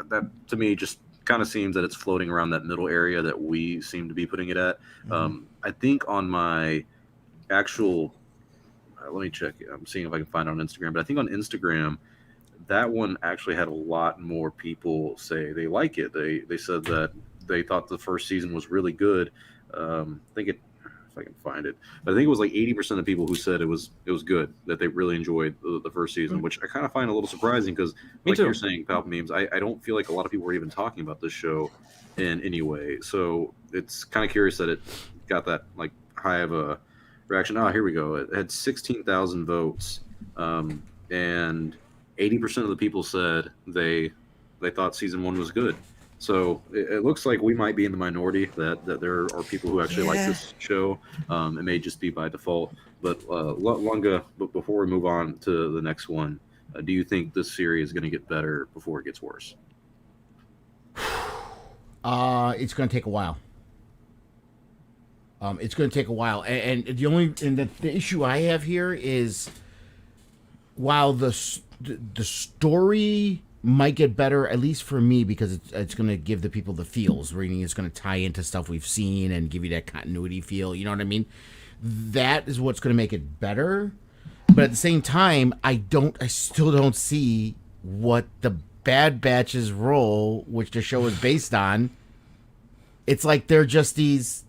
that to me just kind of seems that it's floating around that middle area that we seem to be putting it at. Mm-hmm. I think on my actual, let me check. I'm seeing if I can find it on Instagram. But I think on Instagram, that one actually had a lot more people say they like it. They said that they thought the first season was really good. I think it. I can find it, but I think it was like 80% of people who said it was good, that they really enjoyed the first season, which I kind of find a little surprising because, like you're saying, Pal Memes, I don't feel like a lot of people were even talking about this show in any way. So it's kind of curious that it got that like high of a reaction. Oh, here we go. It had 16,000 votes, and 80% of the people said they thought season 1 was good. So it looks like we might be in the minority that there are people who actually like this show. It may just be by default. But Lunga, before we move on to the next one, do you think this series is going to get better before it gets worse? It's going to take a while. It's going to take a while, and the issue I have here is while the story might get better, at least for me, because it's going to give the people the feels. Reading is going to tie into stuff we've seen and give you that continuity feel. You know what I mean? That is what's going to make it better. But at the same time, I still don't see what the Bad Batch's role, which the show is based on. It's like they're just these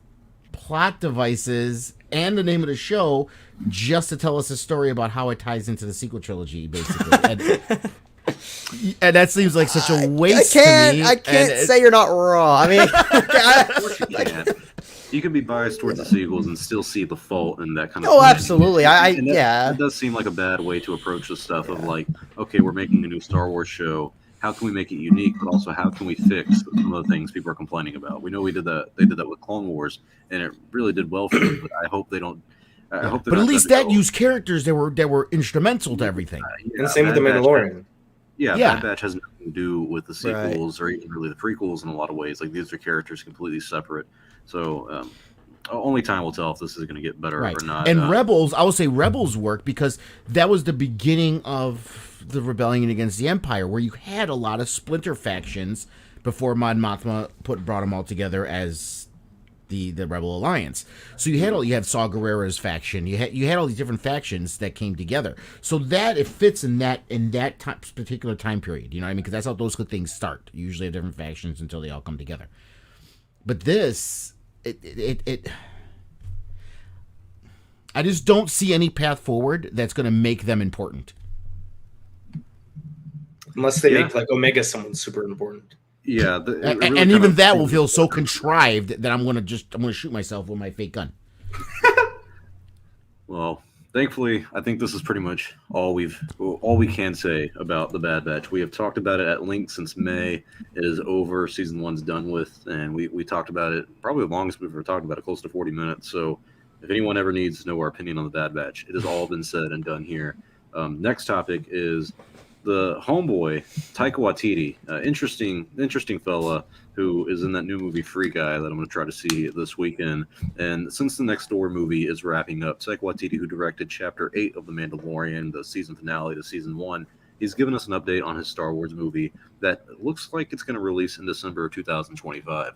plot devices and the name of the show just to tell us a story about how it ties into the sequel trilogy, basically. And that seems like such a waste to me. I can't say you're not wrong. I mean, you can be biased towards the sequels and still see the fault in that kind of thing. Absolutely. That does seem like a bad way to approach the stuff of like, okay, we're making a new Star Wars show. How can we make it unique, but also how can we fix some of the things people are complaining about? We know they did that with Clone Wars, and it really did well for them. But I hope they don't. But at least that used characters that were instrumental to everything. And same with the Mandalorian. Bad Batch has nothing to do with the sequels or even really the prequels in a lot of ways. Like these are characters completely separate. So only time will tell if this is going to get better or not. And Rebels, I would say Rebels worked because that was the beginning of the rebellion against the Empire, where you had a lot of splinter factions before Mon Mothma brought them all together as the Rebel Alliance. So you had Saw Gerrera's faction. You had all these different factions that came together. So that it fits in that particular time period. You know what I mean? Because that's how those good things start. You usually have different factions until they all come together. But this, I just don't see any path forward that's going to make them important. Unless they make like Omega someone super important. Yeah, and even that will feel so contrived that I'm gonna shoot myself with my fake gun. Well, thankfully, I think this is pretty much all we can say about the Bad Batch. We have talked about it at length since May. It is over. Season 1's done with, and we talked about it probably the longest we've ever talked about it, close to 40 minutes. So, if anyone ever needs to know our opinion on the Bad Batch, it has all been said and done here. Next topic is the homeboy, Taika Waititi, interesting fella who is in that new movie Free Guy that I'm going to try to see this weekend. And since the Next Door movie is wrapping up, Taika Waititi, who directed Chapter 8 of The Mandalorian, the season finale to Season 1, he's given us an update on his Star Wars movie that looks like it's going to release in December of 2025.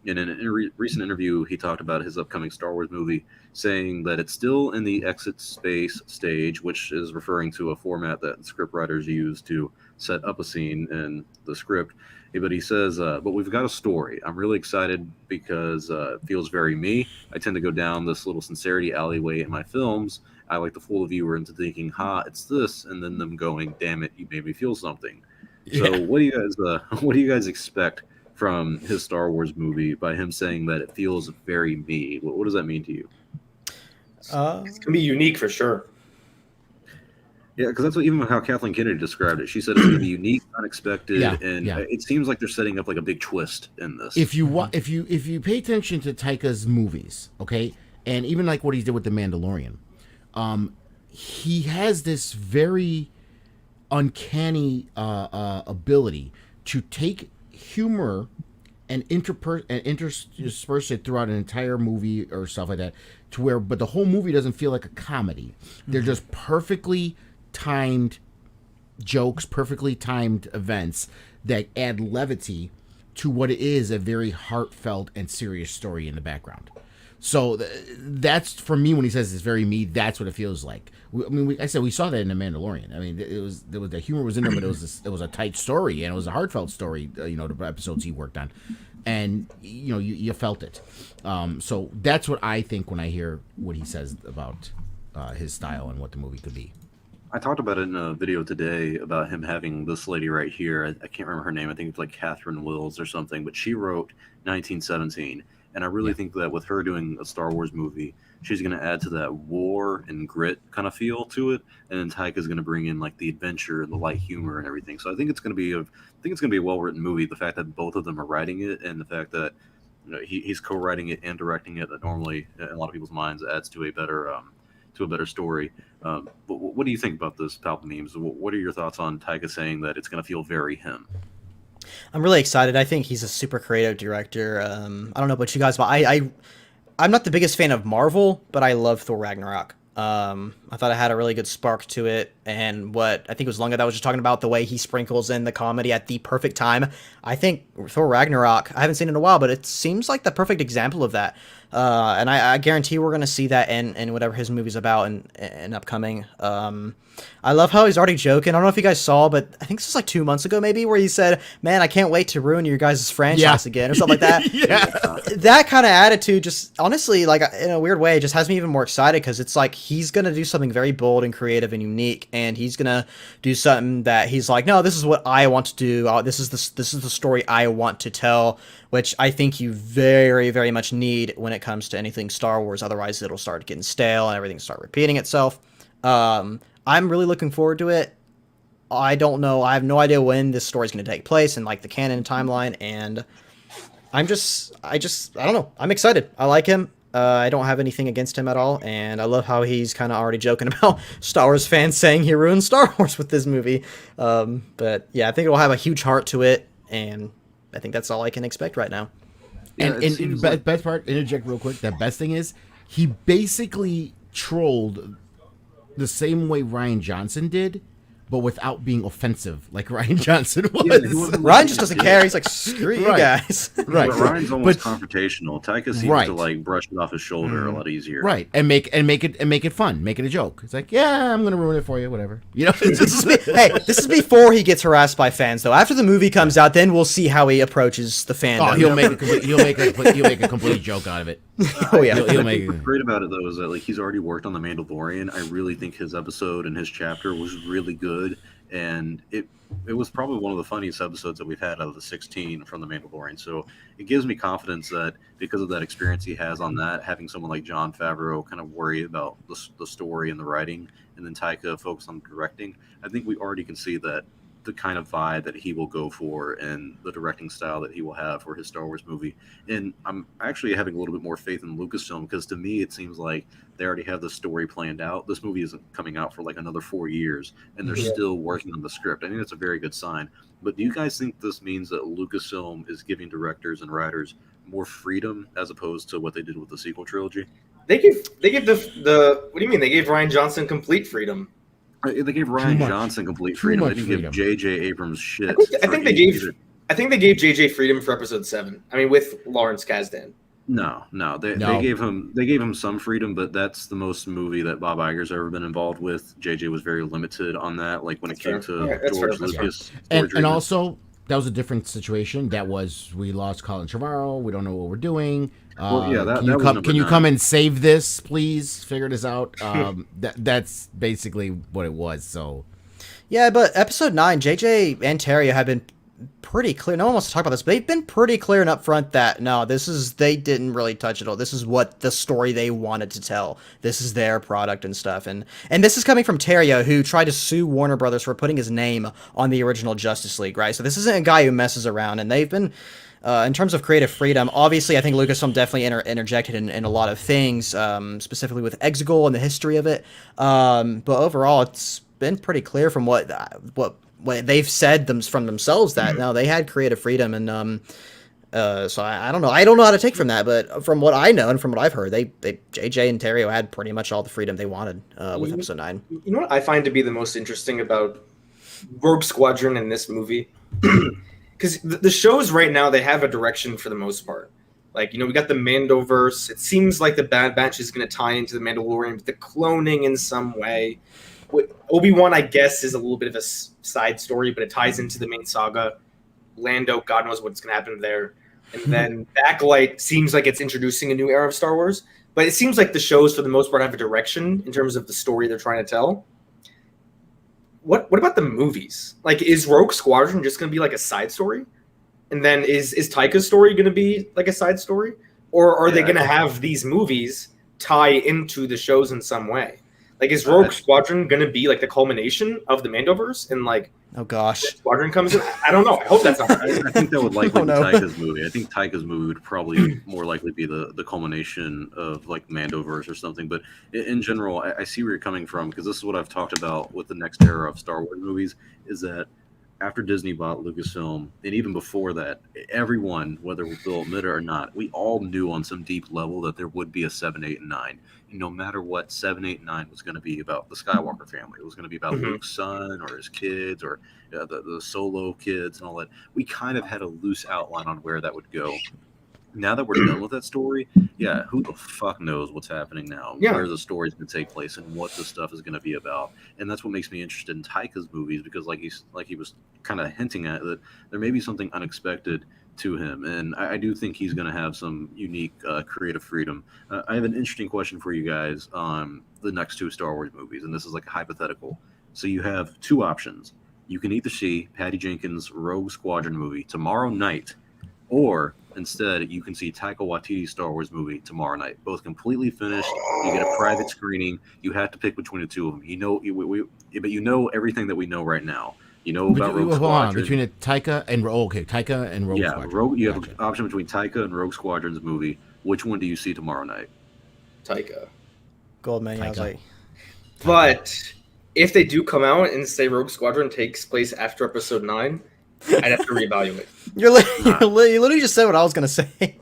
In a recent interview, he talked about his upcoming Star Wars movie, saying that it's still in the exit space stage, which is referring to a format that scriptwriters use to set up a scene in the script. But he says, but we've got a story. I'm really excited because it feels very me. I tend to go down this little sincerity alleyway in my films. I like to fool the viewer into thinking, it's this, and then them going, damn it, you made me feel something. Yeah. So what do you guys expect from his Star Wars movie by him saying that it feels very me? What does that mean to you? It's going to be unique for sure. Yeah, because that's even how Kathleen Kennedy described it. She said it's going to be unique, unexpected, and it seems like they're setting up like a big twist in this. If you pay attention to Taika's movies, okay, and even like what he did with The Mandalorian, he has this very uncanny ability to take humor and intersperse it throughout an entire movie or stuff like that, to where, but the whole movie doesn't feel like a comedy. They're just perfectly timed jokes, perfectly timed events that add levity to what is a very heartfelt and serious story in the background. So that's, for me, when he says it's very me, that's what it feels like. I said we saw that in The Mandalorian. I mean, the humor was in there, but it was a tight story, and it was a heartfelt story. The episodes he worked on, and you felt it. So that's what I think when I hear what he says about his style and what the movie could be. I talked about it in a video today about him having this lady right here. I can't remember her name. I think it's like Catherine Wills or something, but she wrote 1917. And I really think that with her doing a Star Wars movie, she's going to add to that war and grit kind of feel to it. And then Taika's going to bring in like the adventure and the light humor and everything. So I think it's going to be a well-written movie. The fact that both of them are writing it, and the fact that he's co-writing it and directing it, that normally in a lot of people's minds adds to a better story. But what do you think about this, Palp Memes? What are your thoughts on Taika saying that it's going to feel very him? I'm really excited. I think he's a super creative director. I don't know about you guys, but I'm not the biggest fan of Marvel, but I love Thor Ragnarok. I thought it had a really good spark to it, and what I think it was Lunga that was just talking about, the way he sprinkles in the comedy at the perfect time. I think Thor Ragnarok, I haven't seen it in a while, but it seems like the perfect example of that. And I guarantee we're going to see that in whatever his movie's about and upcoming. I love how he's already joking. I don't know if you guys saw, but I think this was like 2 months ago maybe, where he said, man, I can't wait to ruin your guys' franchise again, or something like that. That kind of attitude just, honestly, like in a weird way, just has me even more excited, because it's like he's going to do something very bold and creative and unique, and he's going to do something that he's like, no, this is what I want to do. This is the story I want to tell, which I think you very, very much need when it comes to anything Star Wars. Otherwise, it'll start getting stale and everything start repeating itself. I'm really looking forward to it. I don't know. I have no idea when this story is going to take place and like the canon timeline. And I don't know. I'm excited. I like him. I don't have anything against him at all. And I love how he's kind of already joking about Star Wars fans saying he ruined Star Wars with this movie. But yeah, I think it will have a huge heart to it. And I think that's all I can expect right now. And best part, interject real quick. The best thing is he basically trolled the same way Rian Johnson did but without being offensive, like Ryan Johnson was. Yeah, he wasn't Ryan just doesn't care. He's like, screw you Right. guys. Right. But Ryan's almost But- confrontational. Taika seems Right. to like brush it off his shoulder a lot easier. Right, and make it fun, make it a joke. It's like, yeah, I'm gonna ruin it for you, whatever. You know, it's just, Hey, this is before he gets harassed by fans, though. After the movie comes out, then we'll see how he approaches the fandom. oh, he'll make a complete joke out of it. Oh, yeah. He'll make What's great about it though is that like he's already worked on the Mandalorian. I really think his episode and his chapter was really good, and it was probably one of the funniest episodes that we've had out of the 16 from the Mandalorian. So it gives me confidence that because of that experience he has on that, having someone like Jon Favreau kind of worry about the story and the writing, and then Taika focus on directing, I think we already can see that the kind of vibe that he will go for and the directing style that he will have for his Star Wars movie. And I'm actually having a little bit more faith in Lucasfilm because to me it seems like they already have the story planned out. This movie isn't coming out for like another 4 years and they're still working on the script. I think that's a very good sign. But do you guys think this means that Lucasfilm is giving directors and writers more freedom as opposed to what they did with the sequel trilogy? They gave the what do you mean? They gave Ryan Johnson complete freedom. They gave Ryan much- Johnson complete too freedom. They much didn't freedom. give J.J. Abrams shit. I think they gave JJ freedom for episode 7. I mean, with Lawrence Kasdan. No. They gave him some freedom, but that's the most movie that Bob Iger's ever been involved with. JJ was very limited on that, like when it came to Yeah, that's George fair, that's Lucas. And also that was a different situation. That was we lost Colin Trevorrow. We don't know what we're doing. Well, yeah, that can you was come? number Can you 9. come and save this, please? Figure this out. That's basically what it was. So Yeah, but episode 9, JJ and Terrio have been pretty clear. No one wants to talk about this, but they've been pretty clear and upfront that no, they didn't really touch it all. This is what the story they wanted to tell. This is their product and stuff. And this is coming from Terrio, who tried to sue Warner Brothers for putting his name on the original Justice League, right? So this isn't a guy who messes around, and they've been in terms of creative freedom, obviously, I think Lucasfilm definitely interjected in a lot of things, specifically with Exegol and the history of it. But overall, it's been pretty clear from what they've said from themselves that no, they had creative freedom, and so I don't know. I don't know how to take from that, but from what I know and from what I've heard, they JJ and Terrio had pretty much all the freedom they wanted with episode 9. You know what I find to be the most interesting about Rogue Squadron in this movie? Because the shows right now, they have a direction for the most part. Like, we got the Mandoverse. It seems like the Bad Batch is going to tie into the Mandalorian with the cloning in some way. Obi-Wan, I guess, is a little bit of a side story, but it ties into the main saga. Lando, God knows what's going to happen there. And then Backlight seems like it's introducing a new era of Star Wars. But it seems like the shows, for the most part, have a direction in terms of the story they're trying to tell. What about the movies? Like, is Rogue Squadron just going to be like a side story? And then is Taika's story going to be like a side story? Or are they going to have these movies tie into the shows in some way? Like, is Rogue Squadron going to be like the culmination of the Mandoverse? And like, Oh gosh, Squadron comes in? I don't know. I hope that's not right. I think that would likely Oh, be no. Taika's movie. I think Taika's movie would probably more likely be the culmination of like Mandoverse or something. But in general, I see where you're coming from because this is what I've talked about with the next era of Star Wars movies is that after Disney bought Lucasfilm, and even before that, everyone, whether they'll admit it or not, we all knew on some deep level that there would be a 7, 8, and 9. And no matter what, 7, 8, and 9 was going to be about the Skywalker family. It was going to be about Luke's son or his kids or the Solo kids and all that. We kind of had a loose outline on where that would go. Now that we're done with that story, yeah, who the fuck knows what's happening now, where the story's going to take place, and what the stuff is going to be about. And that's what makes me interested in Taika's movies because, like he was kind of hinting at, that there may be something unexpected to him, and I do think he's going to have some unique creative freedom. I have an interesting question for you guys on the next 2 Star Wars movies, and this is like a hypothetical. So you have 2 options. You can either see Patty Jenkins' Rogue Squadron movie tomorrow night, or instead you can see Taika Waititi's Star Wars movie tomorrow night. Both completely finished. You get a private screening. You have to pick between the 2 of them. But you know everything that we know right now. You know about Rogue Squadron. Between Taika and Rogue Squadron. You have an option between Taika and Rogue Squadron's movie. Which one do you see tomorrow night? Taika. Goldman. I was Taika. like, But if they do come out and say Rogue Squadron takes place after episode 9, I'd have to reevaluate. you literally just said what I was gonna say.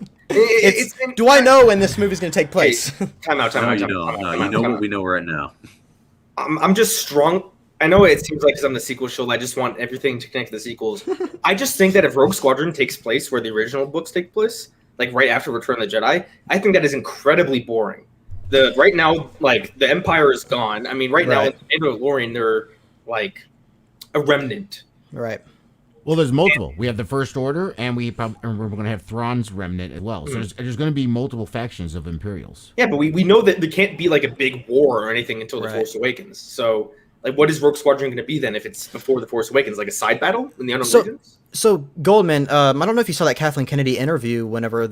Do I know when this movie's gonna take place? Time out. No, you know what we know right now. I'm just strong. I know it seems like I'm the sequel show. I just want everything to connect to the sequels. I just think that if Rogue Squadron takes place where the original books take place, like right after Return of the Jedi, I think that is incredibly boring. Right now, like the Empire is gone. I mean, right now in Mandalorian, they're like a remnant. Right. Well, there's multiple. We have the First Order, and we're going to have Thrawn's remnant as well. So there's going to be multiple factions of Imperials. Yeah, but we know that there can't be like a big war or anything until The Force Awakens. So, like, what is Rogue Squadron going to be then if it's before The Force Awakens? Like a side battle in the Unknown Regions? So Goldman, I don't know if you saw that Kathleen Kennedy interview whenever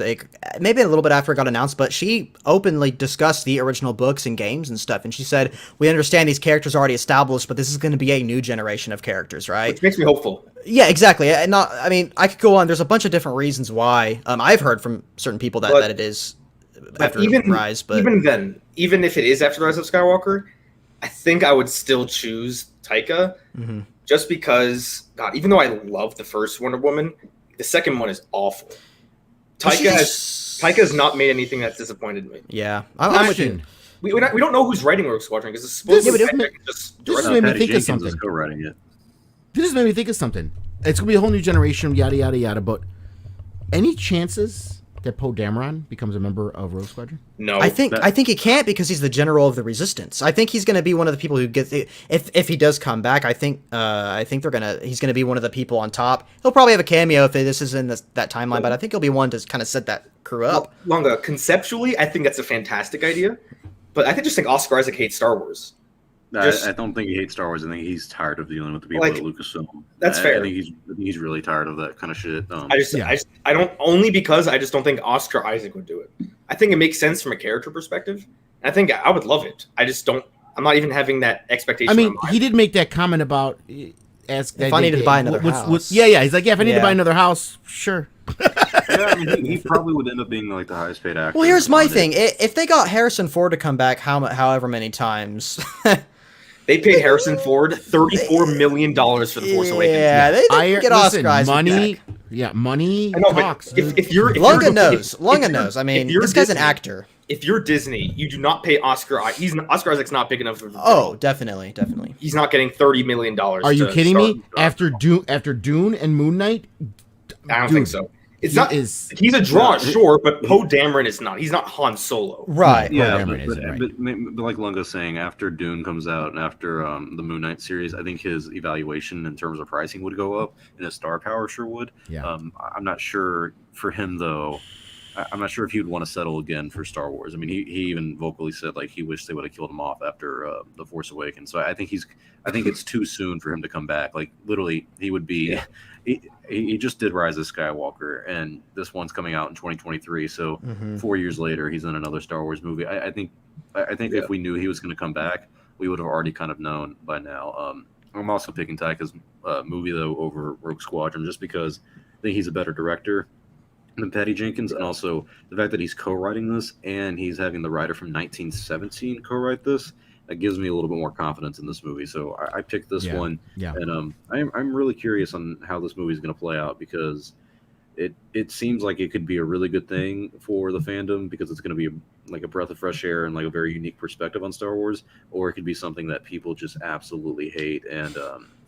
maybe a little bit after it got announced, but she openly discussed the original books and games and stuff, and she said, "We understand these characters are already established, but this is going to be a new generation of characters, right?" Which makes me hopeful. Yeah, exactly. I mean, I could go on. There's a bunch of different reasons why. I've heard from certain people that it is after Rise, but even then, even if it is after the Rise of Skywalker, I think I would still choose Taika. Mm-hmm. Just because, God, even though I love the first Wonder Woman, the second one is awful. Taika has not made anything that's disappointed me. Yeah, I'm with you. We don't know who's writing Rogue Squadron because it's supposed to be this made me think of something. Co-writing it. This made me think of something. It's gonna be a whole new generation, yada yada yada. But any chances that Poe Dameron becomes a member of Rogue Squadron? No, I think he can't because he's the general of the Resistance. I think he's going to be one of the people who gets if he does come back. I think he's going to be one of the people on top. He'll probably have a cameo if this is in that timeline, but I think he'll be one to kind of set that crew up. Lunga, conceptually, I think that's a fantastic idea, but I just think Oscar Isaac hates Star Wars. I don't think he hates Star Wars. I think he's tired of dealing with the people at Lucasfilm. That's fair. I think he's really tired of that kind of shit. I don't only because I just don't think Oscar Isaac would do it. I think it makes sense from a character perspective. I think I would love it. I just don't. I'm not even having that expectation. I mean, he did make that comment about if I needed to buy another house. Yeah. He's like, if I need to buy another house, sure. Yeah, I mean, he probably would end up being like the highest paid actor. Well, here's my thing: if they got Harrison Ford to come back, however many times. They paid Harrison Ford $34 million for The Force Awakens. Yeah, they didn't get Oscar Isaac money. back. Yeah, money I know, talks. If you're Lunga knows. I mean, this guy's an actor. If you're Disney, you do not pay Oscar. Oscar Isaac's not big enough. Definitely. He's not getting $30 million. Are you kidding me? After Dune and Moon Knight, I don't think so. He's a draw, sure, but Poe Dameron is not. He's not Han Solo. Right. Yeah, but like Lunga's saying, after Dune comes out and after the Moon Knight series, I think his evaluation in terms of pricing would go up, and his star power sure would. Yeah. I'm not sure for him though. I'm not sure if he would want to settle again for Star Wars. I mean, he even vocally said like he wished they would have killed him off after The Force Awakens. So I think it's too soon for him to come back. Like literally, he would be. Yeah. He just did Rise of Skywalker, and this one's coming out in 2023. So 4 years later, he's in another Star Wars movie. I think if we knew he was going to come back, we would have already kind of known by now. I'm also picking Taika's movie though over Rogue Squadron just because I think he's a better director than Patty Jenkins, and also the fact that he's co-writing this and he's having the writer from 1917 co-write this. That gives me a little bit more confidence in this movie. So I picked this one, and I'm really curious on how this movie is going to play out because it seems like it could be a really good thing for the fandom because it's going to be like a breath of fresh air and like a very unique perspective on Star Wars, or it could be something that people just absolutely hate, and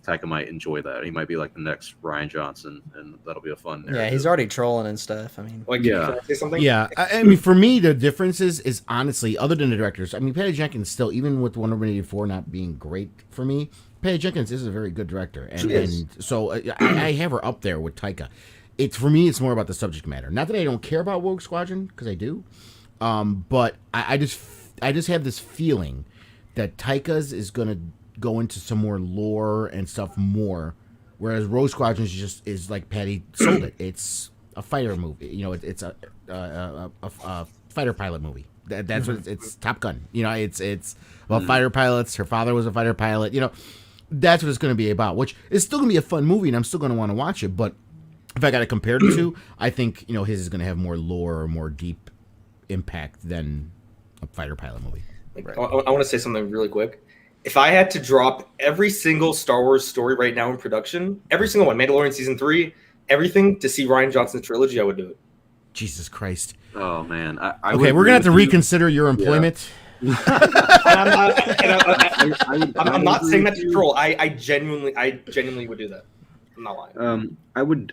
Taika might enjoy that. He might be like the next Rian Johnson, and that'll be a fun narrative. Yeah, he's already trolling and stuff. I mean, can I say something? Yeah, I mean, for me, the difference is honestly, other than the directors, I mean, Patty Jenkins still, even with Wonder Woman 84 not being great for me, Patty Jenkins is a very good director, and so I have her up there with Taika. For me, it's more about the subject matter. Not that I don't care about Rogue Squadron, because I do, but I just have this feeling that Taika's is going to go into some more lore and stuff more, whereas Rogue Squadron is like Patty sold it. It's a fighter movie, it's a fighter pilot movie. That's what it's Top Gun. It's about fighter pilots. Her father was a fighter pilot. That's what it's going to be about. Which is still going to be a fun movie, and I'm still going to want to watch it. But if I got to compare the two, I think his is going to have more lore or more deep impact than a fighter pilot movie. Right. I want to say something really quick. If I had to drop every single Star Wars story right now in production, every single one, Mandalorian Season 3, everything to see Rian Johnson's trilogy, I would do it. Jesus Christ. Oh, man. Okay, we're going to have to reconsider your employment. I'm not saying that to troll. I genuinely would do that. I'm not lying.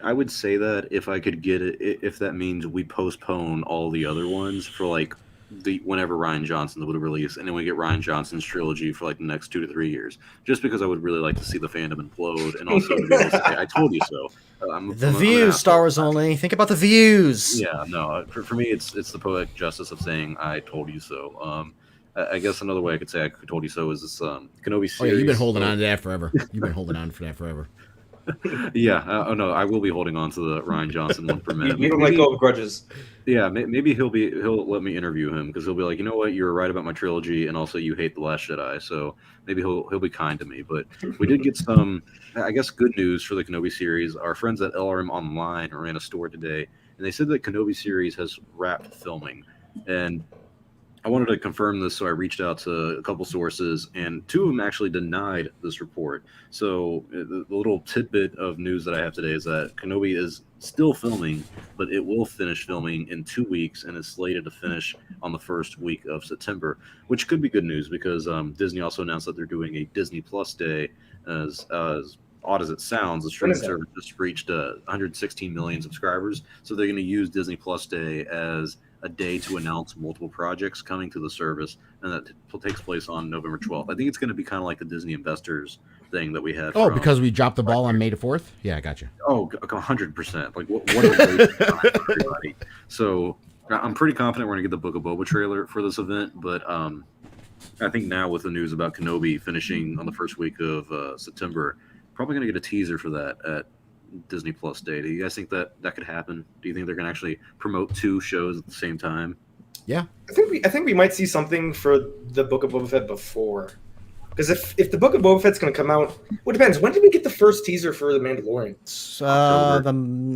I would say that if I could get it, if that means we postpone all the other ones for like whenever Rian Johnson would release, and then we get Rian Johnson's trilogy for like the next 2 to 3 years, just because I would really like to see the fandom implode, and also to be able to say, "I told you so." The views, Star Wars only. Think about the views. Yeah, no. For me, it's the poetic justice of saying "I told you so." I guess another way I could say "I told you so" is this Kenobi series. Oh yeah, you've been holding on to that forever. You've been holding on for that forever. Yeah. Oh no, I will be holding on to the Rian Johnson one for a minute. You don't let go of grudges. Yeah, maybe he'll let me interview him because he'll be like, you know what, you were right about my trilogy, and also you hate The Last Jedi, so maybe he'll be kind to me. But we did get some, I guess, good news for the Kenobi series. Our friends at LRM Online ran a store today, and they said that Kenobi series has wrapped filming, and I wanted to confirm this, so I reached out to a couple sources, and 2 of them actually denied this report. So the little tidbit of news that I have today is that Kenobi is still filming, but it will finish filming in 2 weeks and is slated to finish on the first week of September, which could be good news because Disney also announced that they're doing a Disney Plus Day. As odd as it sounds, the streaming service just reached 116 million subscribers, so they're going to use Disney Plus Day as a day to announce multiple projects coming to the service, and that takes place on November 12th. I think it's going to be kind of like the Disney Investors thing that we had. Oh, because we dropped the ball on May the 4th? Yeah, I got you. Oh, 100%. Like, what a great time for everybody. So I'm pretty confident we're going to get the Book of Boba trailer for this event, but I think now with the news about Kenobi finishing on the first week of September, probably going to get a teaser for that at Disney Plus Day. Do you guys think that could happen? Do you think they're going to actually promote 2 shows at the same time? Yeah, I think we might see something for the Book of Boba Fett before, because if the Book of Boba Fett's going to come out, well, it depends. When did we get the first teaser for the Mandalorian?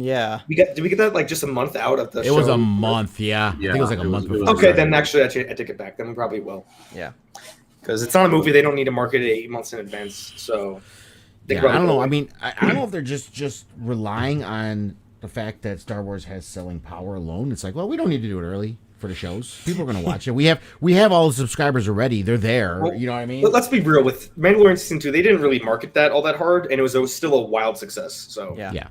Yeah. Did we get that like just a month out of the show? It was a month. Yeah, I think it was like a month before. Okay, then actually I take it back. Then we probably will. Yeah, because it's not a movie. They don't need to market it 8 months in advance. So yeah, I don't know. I mean, I don't know if they're just relying on the fact that Star Wars has selling power alone. It's like, well, we don't need to do it early for the shows. People are going to watch it. We have all the subscribers already. They're there. Well, you know what I mean? But let's be real. With Mandalorian Season 2, they didn't really market that all that hard, and it was still a wild success. So yeah.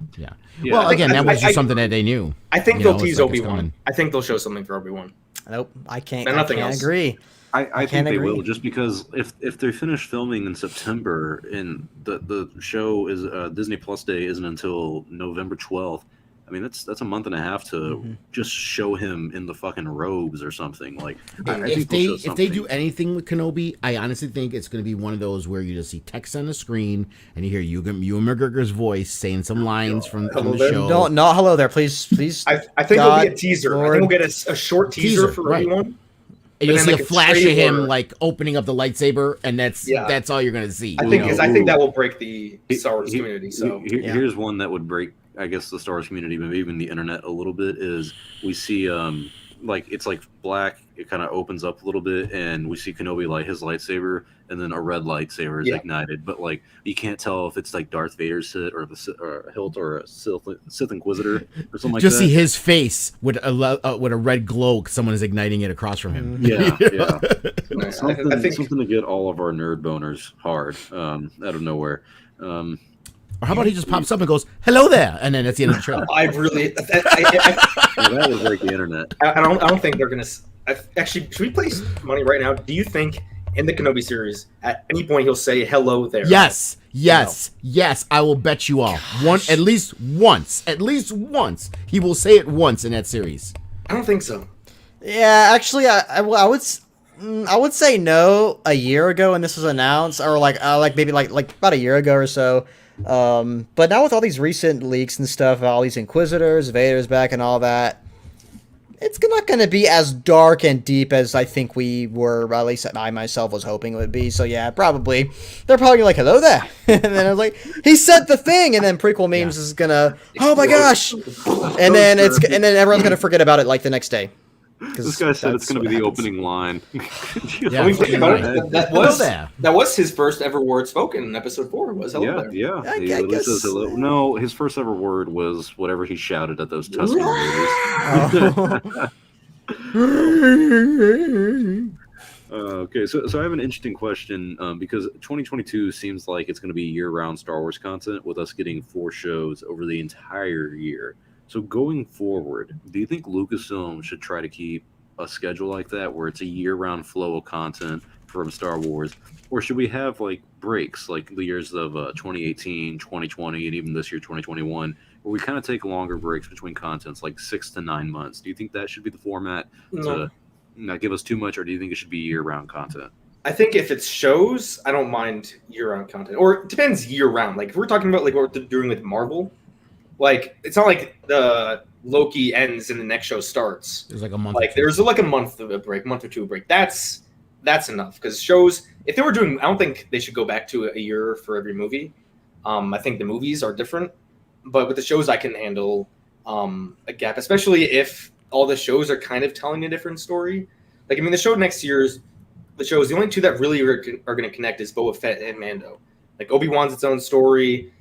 Well, again, that was just something that they knew. I think they'll tease Obi-Wan. I think they'll show something for Obi-Wan. Nope, I can't else. agree. I think they will, just because if they finish filming in September and the show is Disney Plus Day isn't until November 12th, I mean that's a month and a half to just show him in the fucking robes or something. Like if they do anything with Kenobi, I honestly think it's going to be one of those where you just see text on the screen and you hear Ewan McGregor's voice saying some lines from the show. No, not hello there, please. I think it'll be a teaser. Lord. I think we'll get a short teaser for Obi-Wan. And you'll see a flash of him like opening up the lightsaber, and that's all you're gonna see. I think that will break the Star Wars community. So here's one that would break, I guess, the Star Wars community, maybe even the internet a little bit. Is we see it's like black. It kind of opens up a little bit, and we see Kenobi light his lightsaber, and then a red lightsaber is ignited. But like you can't tell if it's like Darth Vader's hilt or a hilt or a Sith Inquisitor or something like that. Just see his face with a red glow. Someone is igniting it across from him. Yeah. I think something to get all of our nerd boners hard out of nowhere. Or how about he just pops up and goes, "Hello there," and then that's the end of the trailer. That would break the internet. I don't think they're gonna. Actually, should we place money right now? Do you think in the Kenobi series, at any point he'll say "hello there"? Yes. I will bet you all. At least once, he will say it once in that series. I don't think so. Yeah, actually, I would say no a year ago when this was announced, or maybe about a year ago or so. But now with all these recent leaks and stuff, all these Inquisitors, Vader's back, and all that, it's not going to be as dark and deep as I think we were, at least I myself was hoping it would be. So yeah, probably they're probably like, "Hello there," and then I was like, "He said the thing," and then prequel memes is gonna, "Oh my gosh," and then everyone's gonna forget about it like the next day. This guy said it's going to be the opening line. That was his first ever word spoken in episode 4. Was hello there. Yeah. He literally says hello. No, his first ever word was whatever he shouted at those Tusken Raiders. Okay, so I have an interesting question because 2022 seems like it's going to be year-round Star Wars content with us getting 4 shows over the entire year. So going forward, do you think Lucasfilm should try to keep a schedule like that where it's a year-round flow of content from Star Wars, or should we have like breaks like the years of 2018, 2020, and even this year 2021, where we kind of take longer breaks between contents, like 6 to 9 months? Do you think that should be the format to not give us too much, or do you think it should be year-round content? I think if it's shows, I don't mind year-round content. Or it depends year-round. Like if we're talking about like what they're doing with Marvel, like it's not like the Loki ends and the next show starts. There's like a month. Like there's like a month of a break, month or two of break. That's enough because shows. If they were doing, I don't think they should go back to a year for every movie. I think the movies are different, but with the shows, I can handle a gap, especially if all the shows are kind of telling a different story. Like, I mean, the show next year's, the only two that really are going to connect is Boba Fett and Mando. Like, Obi-Wan's its own story.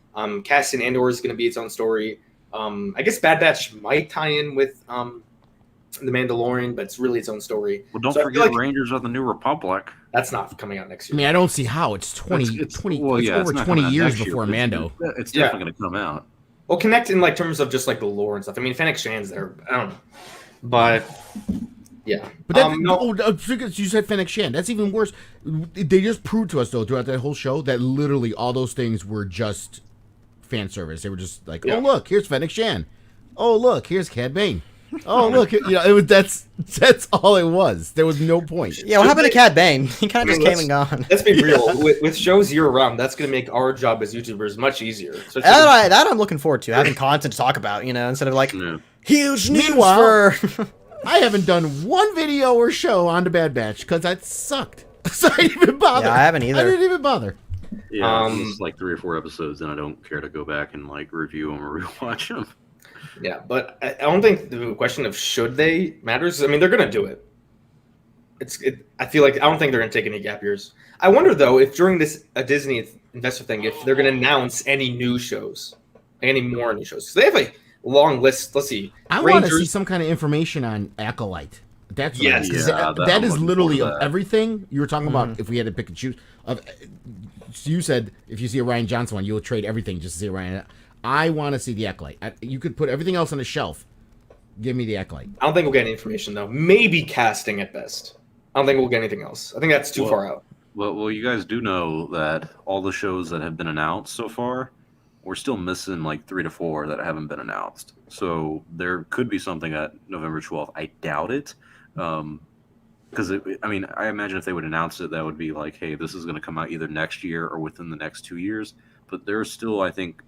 Cassian Andor is going to be its own story. I guess Bad Batch might tie in with The Mandalorian, but it's really its own story. Well, don't So I forget feel like Rangers of the New Republic. that's not coming out next I year. mean, I don't see how. It's 20, It's over not 20 coming out years next year, before but Mando. It's definitely going to come out. Well, connect in like terms of just like the lore and stuff. I mean, Fennec Shan's there. I don't know, but yeah. But that, No, because you said Fennec Shan. That's even worse. They just proved to us, though, throughout that whole show, that literally all those things were just fan service. They were just like, oh, look, here's Fennec Shan. Oh, look, here's Cad Bane. Oh, look, that's all it was. There was no point. Yeah, what happened to Cad Bane? He kind of just came and gone. let's be real. With shows year round, that's going to make our job as YouTubers much easier. So That I'm looking forward to, having content to talk about, instead of like Yeah. huge news Meanwhile- for. I haven't done one video or show on the Bad Batch because that sucked. So I didn't even bother. Yeah, I haven't either. I didn't even bother. Yeah, it's like 3 or 4 episodes, and I don't care to go back and like review them or rewatch them. Yeah, but I don't think the question of should they matters. I mean, they're going to do it. I feel like I don't think they're going to take any gap years. I wonder though if during this Disney investor thing, if they're going to announce any new shows, any more new shows. So they have a long list. Let's see. I want to see some kind of information on Acolyte. That's Yes. that is I'm literally looking of forward to that. everything you were talking about. If we had to pick and choose, you said if you see a Ryan Johnson one, you'll trade everything just to see a Ryan. I want to see the Acolyte. You could put everything else on a shelf. Give me the Acolyte. I don't think we'll get any information though. Maybe casting at best. I don't think we'll get anything else. I think that's too far out. Well, you guys do know that all the shows that have been announced so far, we're still missing like 3 to 4 that haven't been announced. So there could be something at November 12th. I doubt it. Because, I imagine if they would announce it, that would be like, hey, this is going to come out either next year or within the next 2 years. But there's still, I think,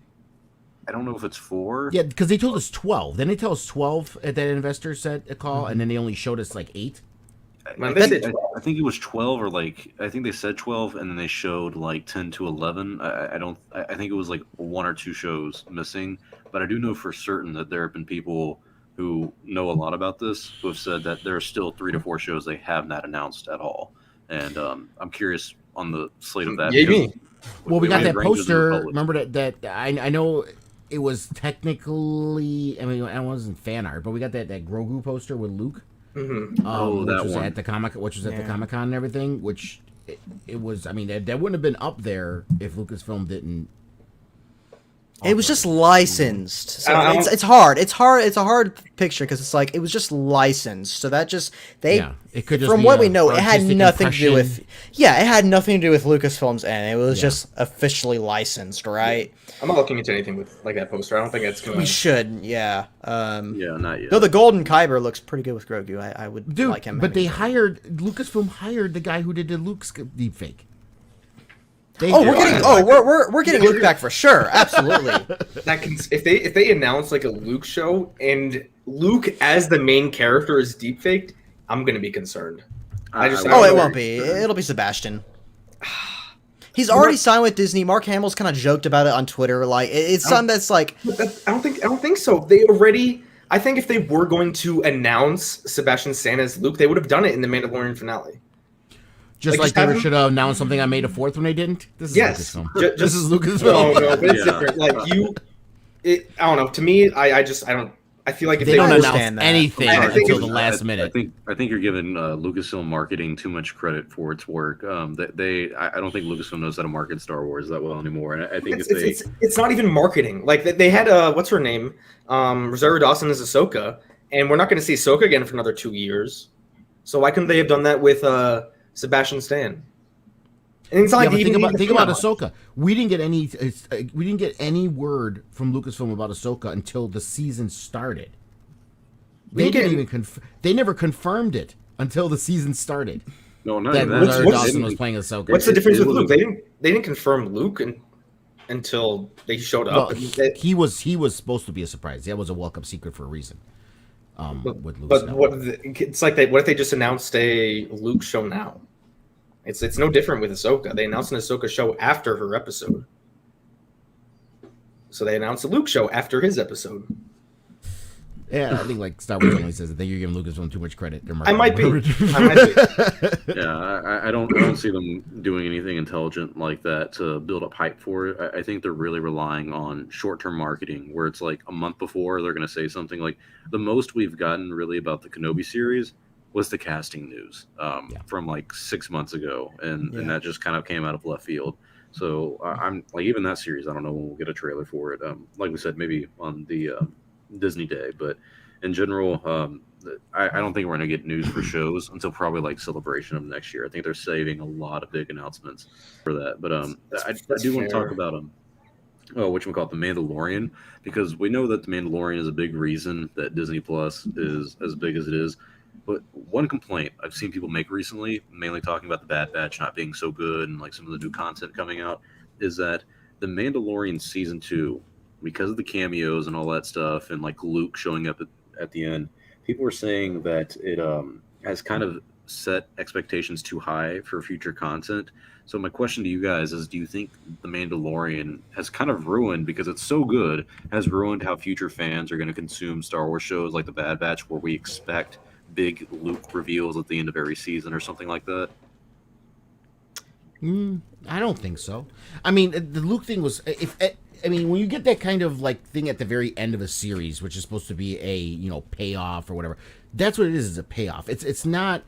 I don't know if it's 4. Yeah, because they told us 12. Then they tell us 12 at that investor set a call, and then they only showed us like 8. Man, they said I think it was 12 or like, I think they said 12 and then they showed like 10 to 11. I think it was like 1 or 2 shows missing. But I do know for certain that there have been people who know a lot about this who have said that there are still 3 to 4 shows they have not announced at all. And I'm curious on the slate of that. Maybe. Well, we got that Rangers of the poster. Republic. Remember that I know it was technically. I mean, it wasn't fan art, but we got that Grogu poster with Luke. Mm-hmm. Oh, which that was one. at the Yeah. Comic-Con and everything. Which it was. I mean, that wouldn't have been up there if Lucasfilm didn't. It was just licensed, so I don't- it's hard. It's a hard picture because it's like it was just licensed. So that just it could just from be what a we know, it had artistic nothing to do with. impression. Yeah, it had nothing to do with Lucasfilm's end. It was Yeah. just officially licensed, right? I'm not looking into anything with like that poster. I don't think it's going We to. should, yeah. Yeah, not yet. Though the Golden Kyber looks pretty good with Grogu. I would Dude, like him. but they having- Lucasfilm hired the guy who did the Luke's deepfake. Oh, we're getting Luke back for sure. Absolutely. That can, if they announce like a Luke show and Luke as the main character is deepfaked, I'm going to be concerned. Oh, it don't won't know. be. It'll be Sebastian. He's already signed with Disney. Mark Hamill's kind of joked about it on Twitter. Like it's something that's like, I don't think so. They already. I think if they were going to announce Sebastian Stan as Luke, they would have done it in the Mandalorian finale. Just Like, like they have him- should have announced something on May the 4th when they didn't. This is Yes, Lucasfilm. Ju- This is No, Lucasfilm. no, but it's Yeah. different. Like I don't know. To me, I I feel like if They don't announce understand that. anything I think until the it's- last minute. I think you're giving Lucasfilm marketing too much credit for its work. I don't think Lucasfilm knows how to market Star Wars that well anymore. And I think it's not even marketing. Like they had what's her name, Rosario Dawson as Ahsoka, and we're not going to see Ahsoka again for another 2 years. So why couldn't they have done that with Sebastian Stan? And it's not Yeah, like but he think even about needed think to about come out. Ahsoka. We didn't get any word from Lucasfilm about Ahsoka until the season started. They never confirmed it until the season started. no, not That even that. Rosario what's- Dawson was playing Ahsoka. What's the difference it with Luke? wasn't- They didn't confirm Luke until they showed Well, up. he was supposed to be a surprise. That was a welcome secret for a reason. With Luke But Skywalker. it's like what if they just announced a Luke show now? It's no different with Ahsoka. They announced an Ahsoka show after her episode. So they announced a Luke show after his episode. Yeah, I think like Star Wars only says that you're giving Lucasfilm too much credit. Their I might be. marketing. I might be. Yeah, I don't see them doing anything intelligent like that to build up hype for it. I think they're really relying on short-term marketing, where it's like a month before they're going to say something. Like the most we've gotten really about the Kenobi series was the casting news from like 6 months ago, and that just kind of came out of left field. So I'm like, even that series, I don't know when we'll get a trailer for it. Like we said, maybe on the Disney Day, but in general, I don't think we're going to get news for shows until probably like Celebration of next year. I think they're saving a lot of big announcements for that. But I do want to talk about whatchamacallit, The Mandalorian, because we know that The Mandalorian is a big reason that Disney Plus is as big as it is. But one complaint I've seen people make recently, mainly talking about the Bad Batch not being so good and like some of the new content coming out, is that The Mandalorian Season 2, because of the cameos and all that stuff and like Luke showing up at the end, people are saying that it has kind of set expectations too high for future content. So my question to you guys is, do you think The Mandalorian has kind of ruined, because it's so good, has ruined how future fans are going to consume Star Wars shows like The Bad Batch, where we expect big Luke reveals at the end of every season or something like that? I don't think so. I mean, the Luke thing was when you get that kind of like thing at the very end of a series, which is supposed to be a payoff or whatever, that's what it is a payoff. It's not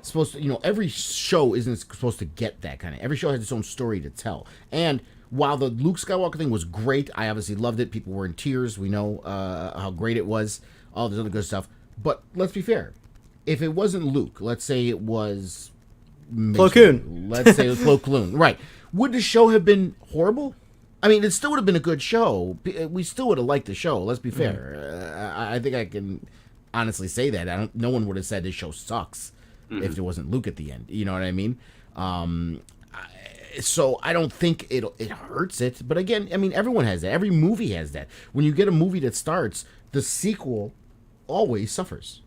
supposed to, every show isn't supposed to get that kind of. Every show has its own story to tell. And while the Luke Skywalker thing was great, I obviously loved it. People were in tears. We know how great it was. All this other good stuff. But let's be fair. If it wasn't Luke, let's say it was Plo Koon. Let's say it was Plo Koon. Right. Would the show have been horrible? I mean, it still would have been a good show. We still would have liked the show. Let's be fair. I think I can honestly say that. No one would have said this show sucks if there wasn't Luke at the end. You know what I mean? So I don't think it hurts it. But again, I mean, everyone has that. Every movie has that. When you get a movie that starts, the sequel always suffers,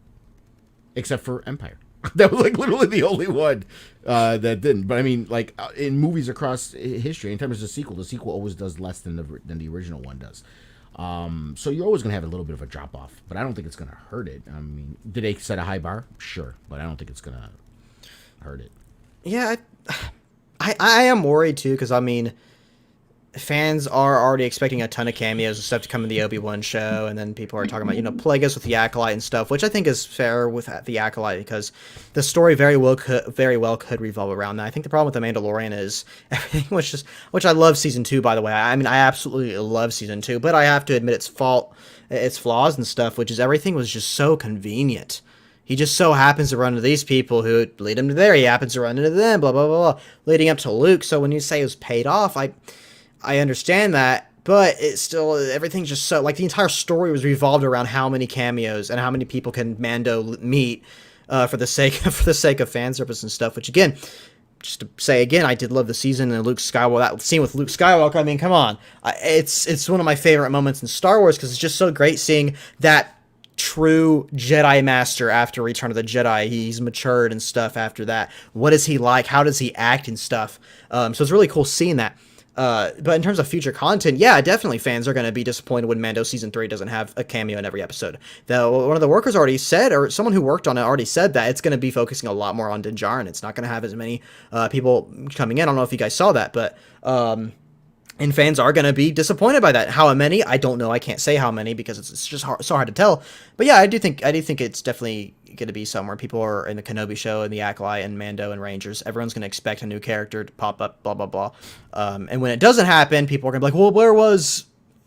except for Empire. That was like literally the only one that didn't. But I mean, like in movies across history, anytime there's a sequel, the sequel always does less than the original one does. So you're always gonna have a little bit of a drop off, but I don't think it's gonna hurt it. I mean, did they set a high bar? Sure, but I don't think it's gonna hurt it. Yeah, I am worried too, because I mean, fans are already expecting a ton of cameos and stuff to come in the Obi-Wan show, and then people are talking about Plagueis with the Acolyte and stuff, which I think is fair with the Acolyte, because the story very well could revolve around that. I think the problem with the Mandalorian is everything was just, which I love season 2, by the way. I mean, I absolutely love season 2, but I have to admit its flaws and stuff, which is everything was just so convenient. He just so happens to run into these people who lead him to there. He happens to run into them, blah, blah, blah, blah, leading up to Luke. So when you say it was paid off, I understand that, but it's still, everything's just so, like, the entire story was revolved around how many cameos and how many people can Mando meet for the sake of fan service and stuff, which, again, just to say again, I did love the season and Luke Skywalker, that scene with Luke Skywalker. I mean, come on. It's one of my favorite moments in Star Wars, because it's just so great seeing that true Jedi Master after Return of the Jedi. He's matured and stuff after that. What is he like? How does he act and stuff? So it's really cool seeing that. But in terms of future content, yeah, definitely fans are going to be disappointed when Mando Season 3 doesn't have a cameo in every episode. Though one of the workers already said, or someone who worked on it already said, that it's going to be focusing a lot more on Din Djarin. It's not going to have as many people coming in. I don't know if you guys saw that, but And fans are going to be disappointed by that. How many? I don't know. I can't say how many because it's just so hard to tell. But yeah, I do think it's definitely going to be somewhere. People are in the Kenobi show and the Acolyte and Mando and Rangers. Everyone's going to expect a new character to pop up, blah, blah, blah. And when it doesn't happen, people are going to be like, well, where was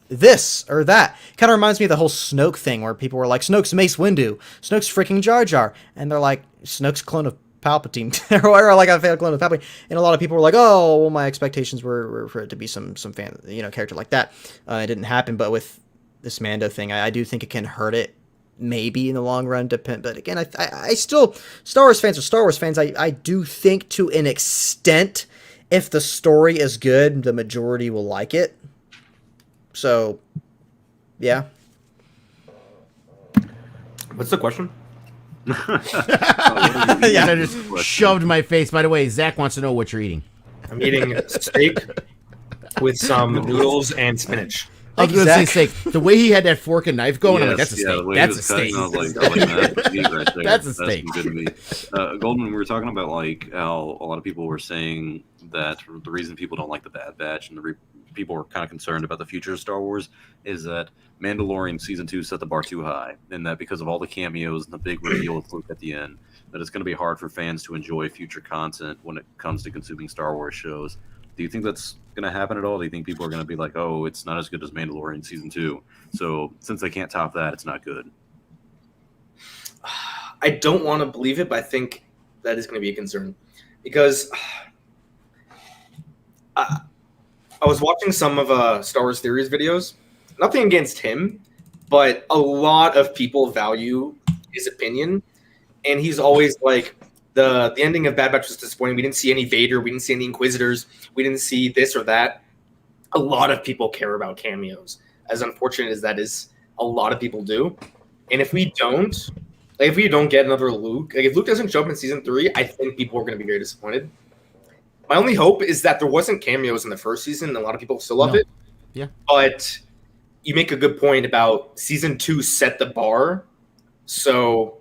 this or that? Kind of reminds me of the whole Snoke thing where people were like, Snoke's Mace Windu, Snoke's freaking Jar Jar. And they're like, Snoke's clone of Palpatine, or like a fan clone of Palpatine, and a lot of people were like, "Oh, well, my expectations were for it to be some fan, character like that." It didn't happen, but with this Mando thing, I do think it can hurt it, maybe in the long run. But again, I still Star Wars fans are Star Wars fans. I do think to an extent, if the story is good, the majority will like it. So, yeah. What's the question? Yeah, I just shoved my face. By the way, Zach wants to know what you're eating. I'm eating steak with some noodles and spinach. I was going to say steak. The way he had that fork and knife going, I'm like, that's a steak. That's a steak. That's a steak. Good meat. Goldman, we were talking about like how a lot of people were saying that the reason people don't like the Bad Batch and people were kind of concerned about the future of Star Wars is that Mandalorian Season 2 set the bar too high, and that because of all the cameos and the big reveal with Luke at the end, that it's going to be hard for fans to enjoy future content when it comes to consuming Star Wars shows. Do you think that's going to happen at all? Do you think people are going to be like, oh, it's not as good as Mandalorian Season 2, so since they can't top that, it's not good? I don't want to believe it, but I think that is going to be a concern because I was watching some of Star Wars Theories videos. Nothing against him, but a lot of people value his opinion, and he's always like, the ending of Bad Batch was disappointing. We didn't see any Vader. We didn't see any Inquisitors. We didn't see this or that. A lot of people care about cameos. As unfortunate as that is, a lot of people do. And if we don't get another Luke, like if Luke doesn't show up in Season 3, I think people are going to be very disappointed. My only hope is that there wasn't cameos in the first season, and a lot of people still love it. Yeah. But you make a good point about Season 2 set the bar, so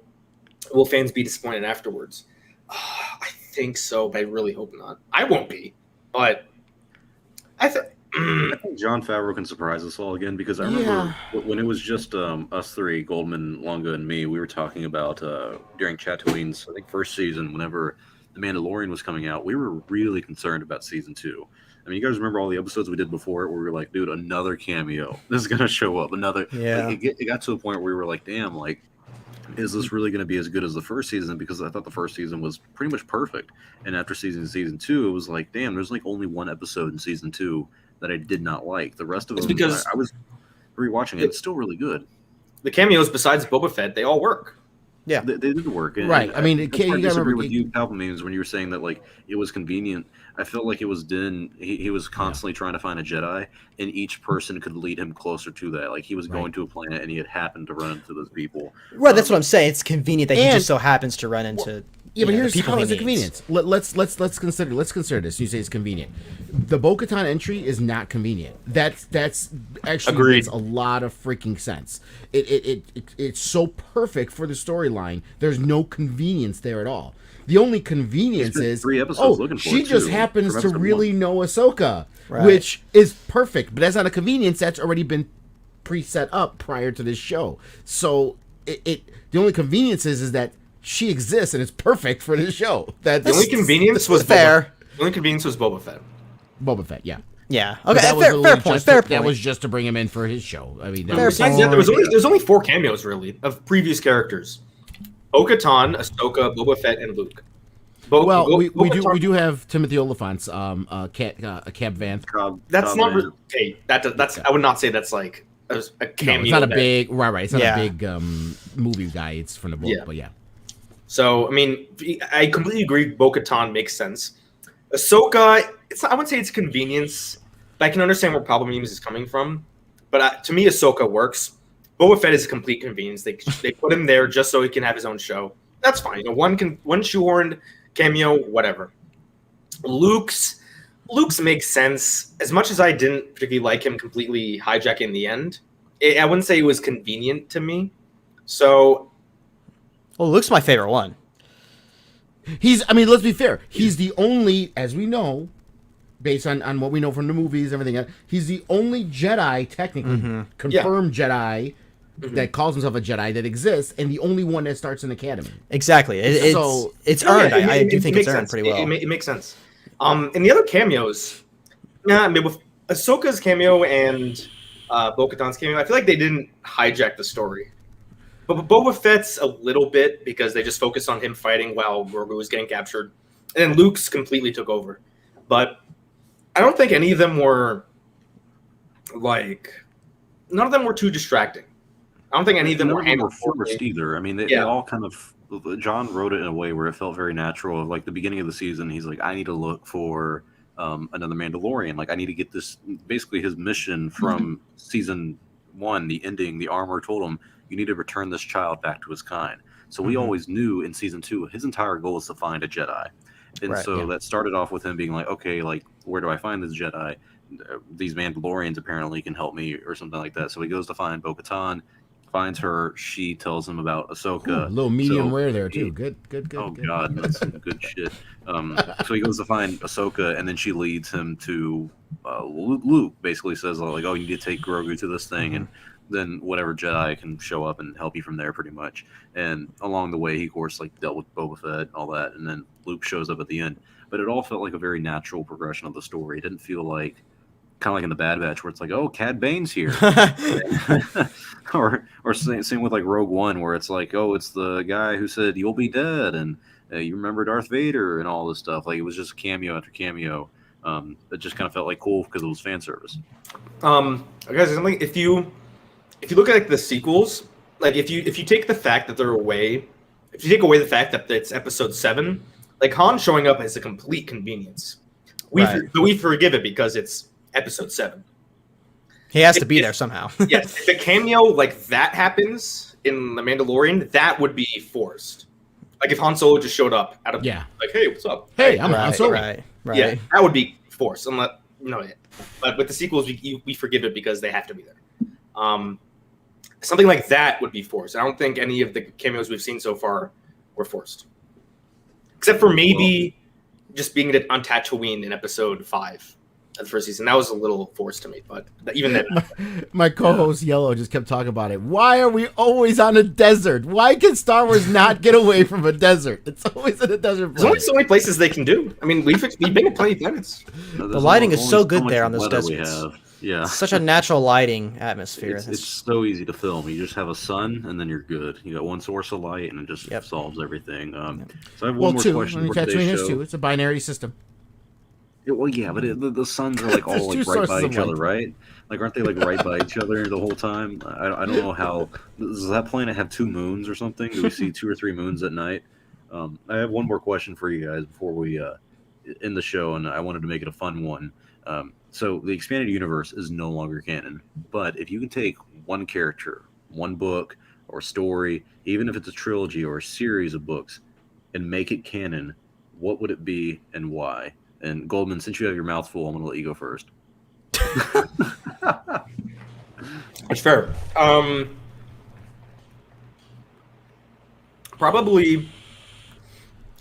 will fans be disappointed afterwards? I think so, but I really hope not. I won't be, but I think Jon Favreau can surprise us all again, because I remember when it was just us three, Goldman, Lunga, and me, we were talking about during Chatooine's, I think, first season, whenever The Mandalorian was coming out, we were really concerned about Season 2. I mean, you guys remember all the episodes we did before it where we were like, dude, another cameo. This is going to show up. Another. Yeah. Like, it got to a point where we were like, damn, like, is this really going to be as good as the first season? Because I thought the first season was pretty much perfect. And after season 2, it was like, damn, there's like only one episode in Season 2 that I did not like. The rest of them, because I was rewatching it. It's still really good. The cameos, besides Boba Fett, they all work. Yeah, they did work. And, right. I mean, I you gotta disagree remember with you, Palpatine, when you were saying that like it was convenient. I felt like it was Din. He was constantly trying to find a Jedi, and each person could lead him closer to that. Like he was going to a planet, and he had happened to run into those people. Right. That's what I'm saying. It's convenient that he just so happens to run into. Yeah, but here's people how he is it needs. convenient. Let's consider this. You say it's convenient. The Bo-Katan entry is not convenient. That's actually Agreed. makes a lot of freaking sense. It's so perfect for the storyline. There's no convenience there at all. The only convenience is 3 episodes looking for she it, just too, happens from to episode really 1. know Ahsoka, Right. which is perfect. But that's not a convenience. That's already been preset up prior to this show. So the only convenience is that she exists and it's perfect for this show. The only convenience was fair. The only convenience was Boba Fett. Boba Fett, yeah. Yeah. But Okay. that was Fair literally point. just Fair to- point. That was just to bring him in for his show. I mean, that Fair was- point. Besides that, there's only 4 cameos really of previous characters: Bo-Katan, Ahsoka, Boba Fett, and Luke. we Bo-Katan- do have Timothy Oliphant's Cab Vanth. That's Cobb not. Vanth. Hey, that's. I would not say that's like a cameo. No, it's not a that- big right. It's not Yeah. a big movie guy. It's from the book, Yeah. but yeah. So I mean, I completely agree. Bo-Katan makes sense. Ahsoka, I wouldn't say it's convenience, but I can understand where Pablo Memes is coming from. But to me, Ahsoka works. Boba Fett is a complete convenience. They put him there just so he can have his own show. That's fine. You know, one shoehorned cameo, whatever. Luke's makes sense. As much as I didn't particularly like him completely hijacking in the end, I wouldn't say it was convenient to me. So Well, Luke's my favorite one. Let's be fair. He's the only, as we know, based on what we know from the movies, everything else. He's the only Jedi, technically, confirmed Jedi that calls himself a Jedi that exists, and the only one that starts an academy. Exactly. It's earned. I do think it's earned pretty well. It makes sense. And the other cameos, I mean, with Ahsoka's cameo and Bo-Katan's cameo, I feel like they didn't hijack the story. But Boba Fett's a little bit because they just focused on him fighting while Grogu was getting captured. And then Luke's completely took over. But I don't think any of them were, none of them were too distracting. I don't think any of them were forced either. I mean, they all kind of. John wrote it in a way where it felt very natural. Like the beginning of the season, he's like, "I need to look for another Mandalorian. Like, I need to get this." Basically, his mission from season 1, the ending, the armor told him, "You need to return this child back to his kind." So we always knew in season 2, his entire goal is to find a Jedi, and that started off with him being like, "Okay, like, where do I find this Jedi? These Mandalorians apparently can help me," or something like that. So he goes to find Bo-Katan. Finds her. She tells him about Ahsoka. Ooh, a little medium rare there too. Good. Oh God, that's some good shit. So he goes to find Ahsoka, and then she leads him to Luke. Basically says like, "Oh, you need to take Grogu to this thing," and then whatever Jedi can show up and help you from there, pretty much. And along the way, he of course dealt with Boba Fett, all that, and then Luke shows up at the end. But it all felt like a very natural progression of the story. It didn't feel like kind of like in the Bad Batch where it's like, oh, Cad Bane's here. or same with like Rogue One where it's like, oh, it's the guy who said you'll be dead and you remember Darth Vader and all this stuff. Like it was just cameo after cameo. It just kind of felt like cool because it was fan service. Guys, something if you look at like the sequels, like if you take the fact that they're away, if you take away the fact that it's episode 7, like Han showing up is a complete convenience. We forgive it because it's episode 7. He has to be there somehow. Yes, if a cameo like that happens in The Mandalorian, that would be forced. Like if Han Solo just showed up out of like, hey, what's up? Hey, I'm Han Solo. Right. Yeah, that would be forced. But with the sequels, we forgive it because they have to be there. Something like that would be forced. I don't think any of the cameos we've seen so far were forced, except for maybe just being on Tatooine in episode 5. The first season, that was a little forced to me, but even then, my co-host Yellow just kept talking about it. Why are we always on a desert? Why can Star Wars not get away from a desert? It's always in a desert. There's only so many places they can do. I mean, we've been to plenty of planets. The lighting is so good there on those deserts. Yeah, it's such a natural lighting atmosphere. It's so easy to film. You just have a sun, and then you're good. You got one source of light, and it just solves everything. So I have one more question for today's show. It's a binary system. Well, yeah, but the suns are like all like right by each other, right? Like, aren't they like right by each other the whole time? I don't know how. Does that planet have 2 moons or something? Do we see 2 or 3 moons at night? I have one more question for you guys before we end the show, and I wanted to make it a fun one. So the expanded universe is no longer canon, but if you can take one character, one book or story, even if it's a trilogy or a series of books, and make it canon, what would it be and why? And Goldman, since you have your mouth full, I'm going to let you go first. It's fair. Probably,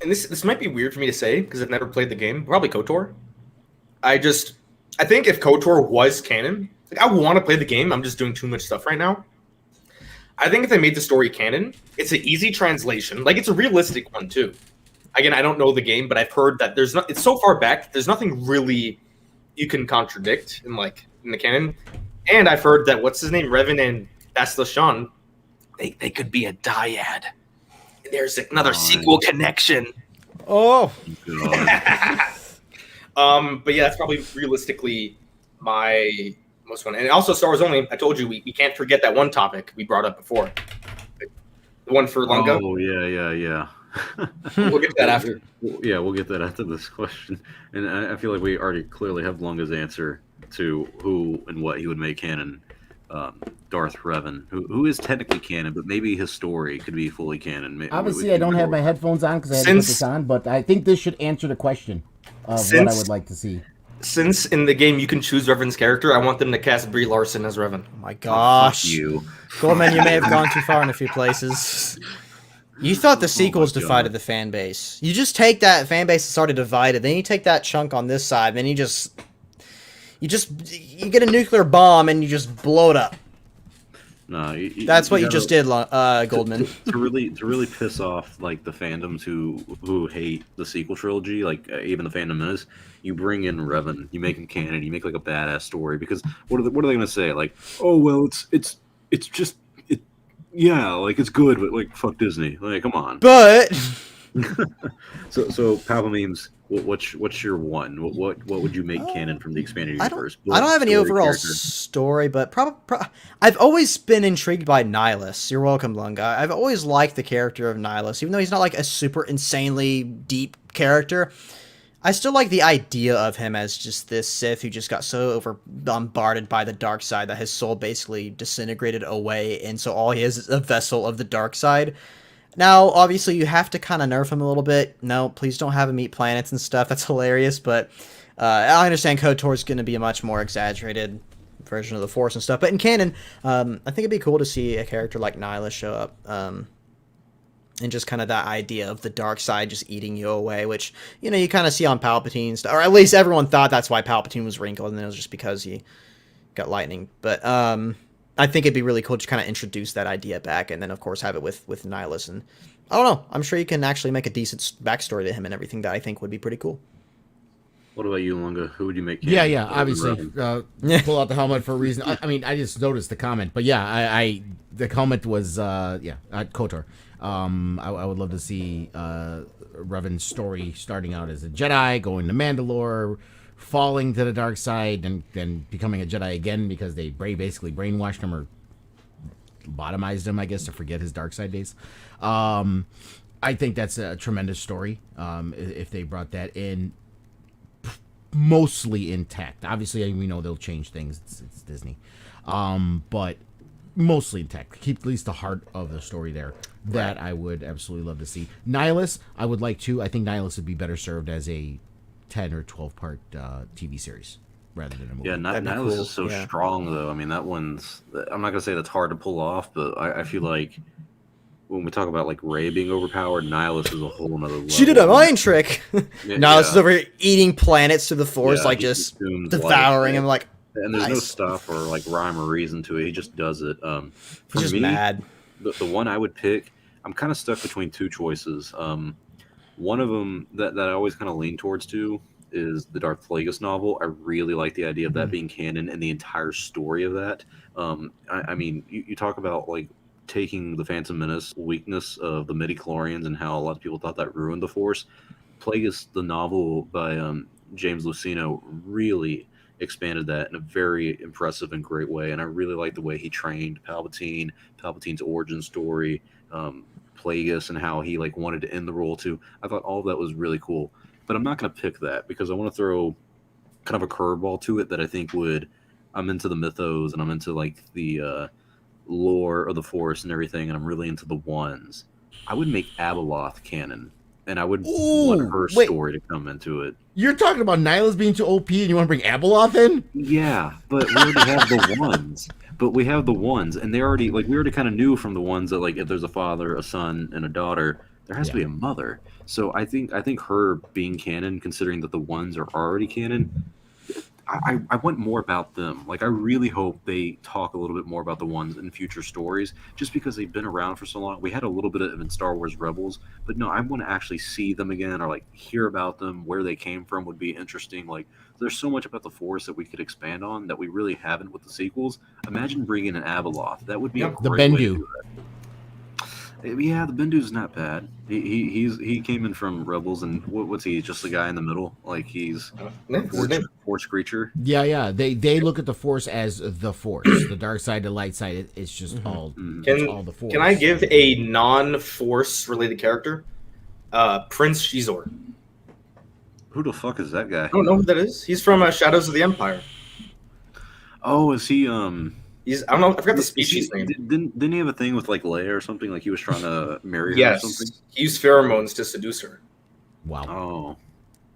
and this might be weird for me to say because I've never played the game. Probably KOTOR. I think if KOTOR was canon, like I want to play the game. I'm just doing too much stuff right now. I think if they made the story canon, it's an easy translation. Like it's a realistic one too. Again, I don't know the game, but I've heard that it's so far back, there's nothing really you can contradict in the canon. And I've heard that what's his name, Revan and Bastila, they could be a dyad. There's another sequel connection. Oh. But yeah, that's probably realistically my most one. And also Star Wars only, I told you we can't forget that one topic we brought up before. The one for Lunga. Oh, yeah. We'll get to that after. Yeah, we'll get that after this question. And I feel like we already clearly have Lunga's answer to who and what he would make canon. Darth Revan, who is technically canon, but maybe his story could be fully canon. Obviously, I don't have my headphones on because I had to put this on, but I think this should answer the question of what I would like to see. Since in the game you can choose Revan's character, I want them to cast Brie Larson as Revan. Oh my gosh. You. Goldman, you may have gone too far in a few places. You thought the Oh my sequels God. divided the fan base. You just take that fan base that's already divided, then you take that chunk on this side, then you get a nuclear bomb and you just blow it up. No, That's what you gotta- just did, Goldman. to really piss off like the fandoms who hate the sequel trilogy, like even the Phantom Menace. You bring in Revan, you make him canon, you make like a badass story. Because what are they gonna say? Like, oh well, it's just yeah, like it's good, but like fuck Disney. Like, come on. But So Palpamemes, what's your one? What would you make canon from the expanded universe? I don't have any Story, overall character? story, but I've always been intrigued by Nihilus. You're welcome, Lunga. I've always liked the character of Nihilus, even though he's not like a super insanely deep character. I still like the idea of him as just this Sith who just got so bombarded by the dark side that his soul basically disintegrated away, and so all he is a vessel of the dark side. Now, obviously, you have to kind of nerf him a little bit. No, please don't have him eat planets and stuff. That's hilarious, but I understand KOTOR's going to be a much more exaggerated version of the Force and stuff. But in canon, I think it'd be cool to see a character like Nihilus show up. And just kind of that idea of the dark side just eating you away, which, you know, you kind of see on Palpatine, or at least everyone thought that's why Palpatine was wrinkled, and it was just because he got lightning. But I think it'd be really cool to kind of introduce that idea back, and then, of course, have it with Nihilus. And I don't know. I'm sure you can actually make a decent backstory to him and everything that I think would be pretty cool. What about you, Lunga? Who would you make canon? Yeah, obviously. Pull out the helmet for a reason. I mean, I just noticed the comment, but yeah, I the helmet was KOTOR. I would love to see Revan's story starting out as a Jedi, going to Mandalore, falling to the dark side, and then becoming a Jedi again because they basically brainwashed him or lobotomized him, I guess, to forget his dark side days. I think that's a tremendous story if they brought that in. Mostly intact. Obviously, we know they'll change things. It's Disney. But mostly intact. Keep at least the heart of the story there. That I would absolutely love to see. Nihilus, I would like to. I think Nihilus would be better served as a 10 or 12 part TV series rather than a movie. Yeah, Nihilus is so strong, though. I mean, that one's... I'm not going to say that's hard to pull off, but I feel like when we talk about, like, Rey being overpowered, Nihilus is a whole nother level. She did a mind trick! Yeah, Nihilus is over here eating planets through the Force, Yeah, like, he just consumes devouring life. him, like... And there's no Nice. stuff or, like, rhyme or reason to it. He just does it. For He's just me, mad. the one I would pick, I'm kind of stuck between two choices. One of them that I always kind of lean towards is the Darth Plagueis novel. I really like the idea of that being canon and the entire story of that. I mean, you talk about like taking the Phantom Menace weakness of the midi-chlorians and how a lot of people thought that ruined the Force. Plagueis, the novel by James Luceno, really expanded that in a very impressive and great way. And I really like the way he trained Palpatine's origin story, Plagueis, and how he like wanted to end the role too. I thought all of that was really cool. But I'm not going to pick that because I want to throw kind of a curveball to it that I think I'm into the mythos and I'm into like the lore of the Force and everything, and I'm really into the ones. I would make Abeloth canon, and I would want her story to come into it. You're talking about Nihilus being too OP and you want to bring Abeloth in? Yeah, but we already have the ones. But we have the ones, and they already we already kind of knew from the ones that like if there's a father, a son, and a daughter, there has to be a mother. So I think her being canon, considering that the ones are already canon, I want more about them. Like I really hope they talk a little bit more about the ones in future stories, just because they've been around for so long. We had a little bit of it in Star Wars Rebels, but no, I want to actually see them again or like hear about them, where they came from would be interesting. Like there's so much about the Force that we could expand on that we really haven't with the sequels. Imagine bringing an Abeloth. That would be a great way to do that. Yeah, the Bendu's not bad. He came in from Rebels, and what's he? Just the guy in the middle, like he's Force creature. Yeah. They look at the Force as the Force, the dark side, the light side. It's just all the Force. Can I give a non-Force related character? Prince Shizor. Who the fuck is that guy? I don't know who that is. He's from Shadows of the Empire. Oh, is he? I don't know. I forgot the species name. Didn't he have a thing with like Leia or something? Like he was trying to marry her or Yes, something? he used pheromones to seduce her. Wow. Oh,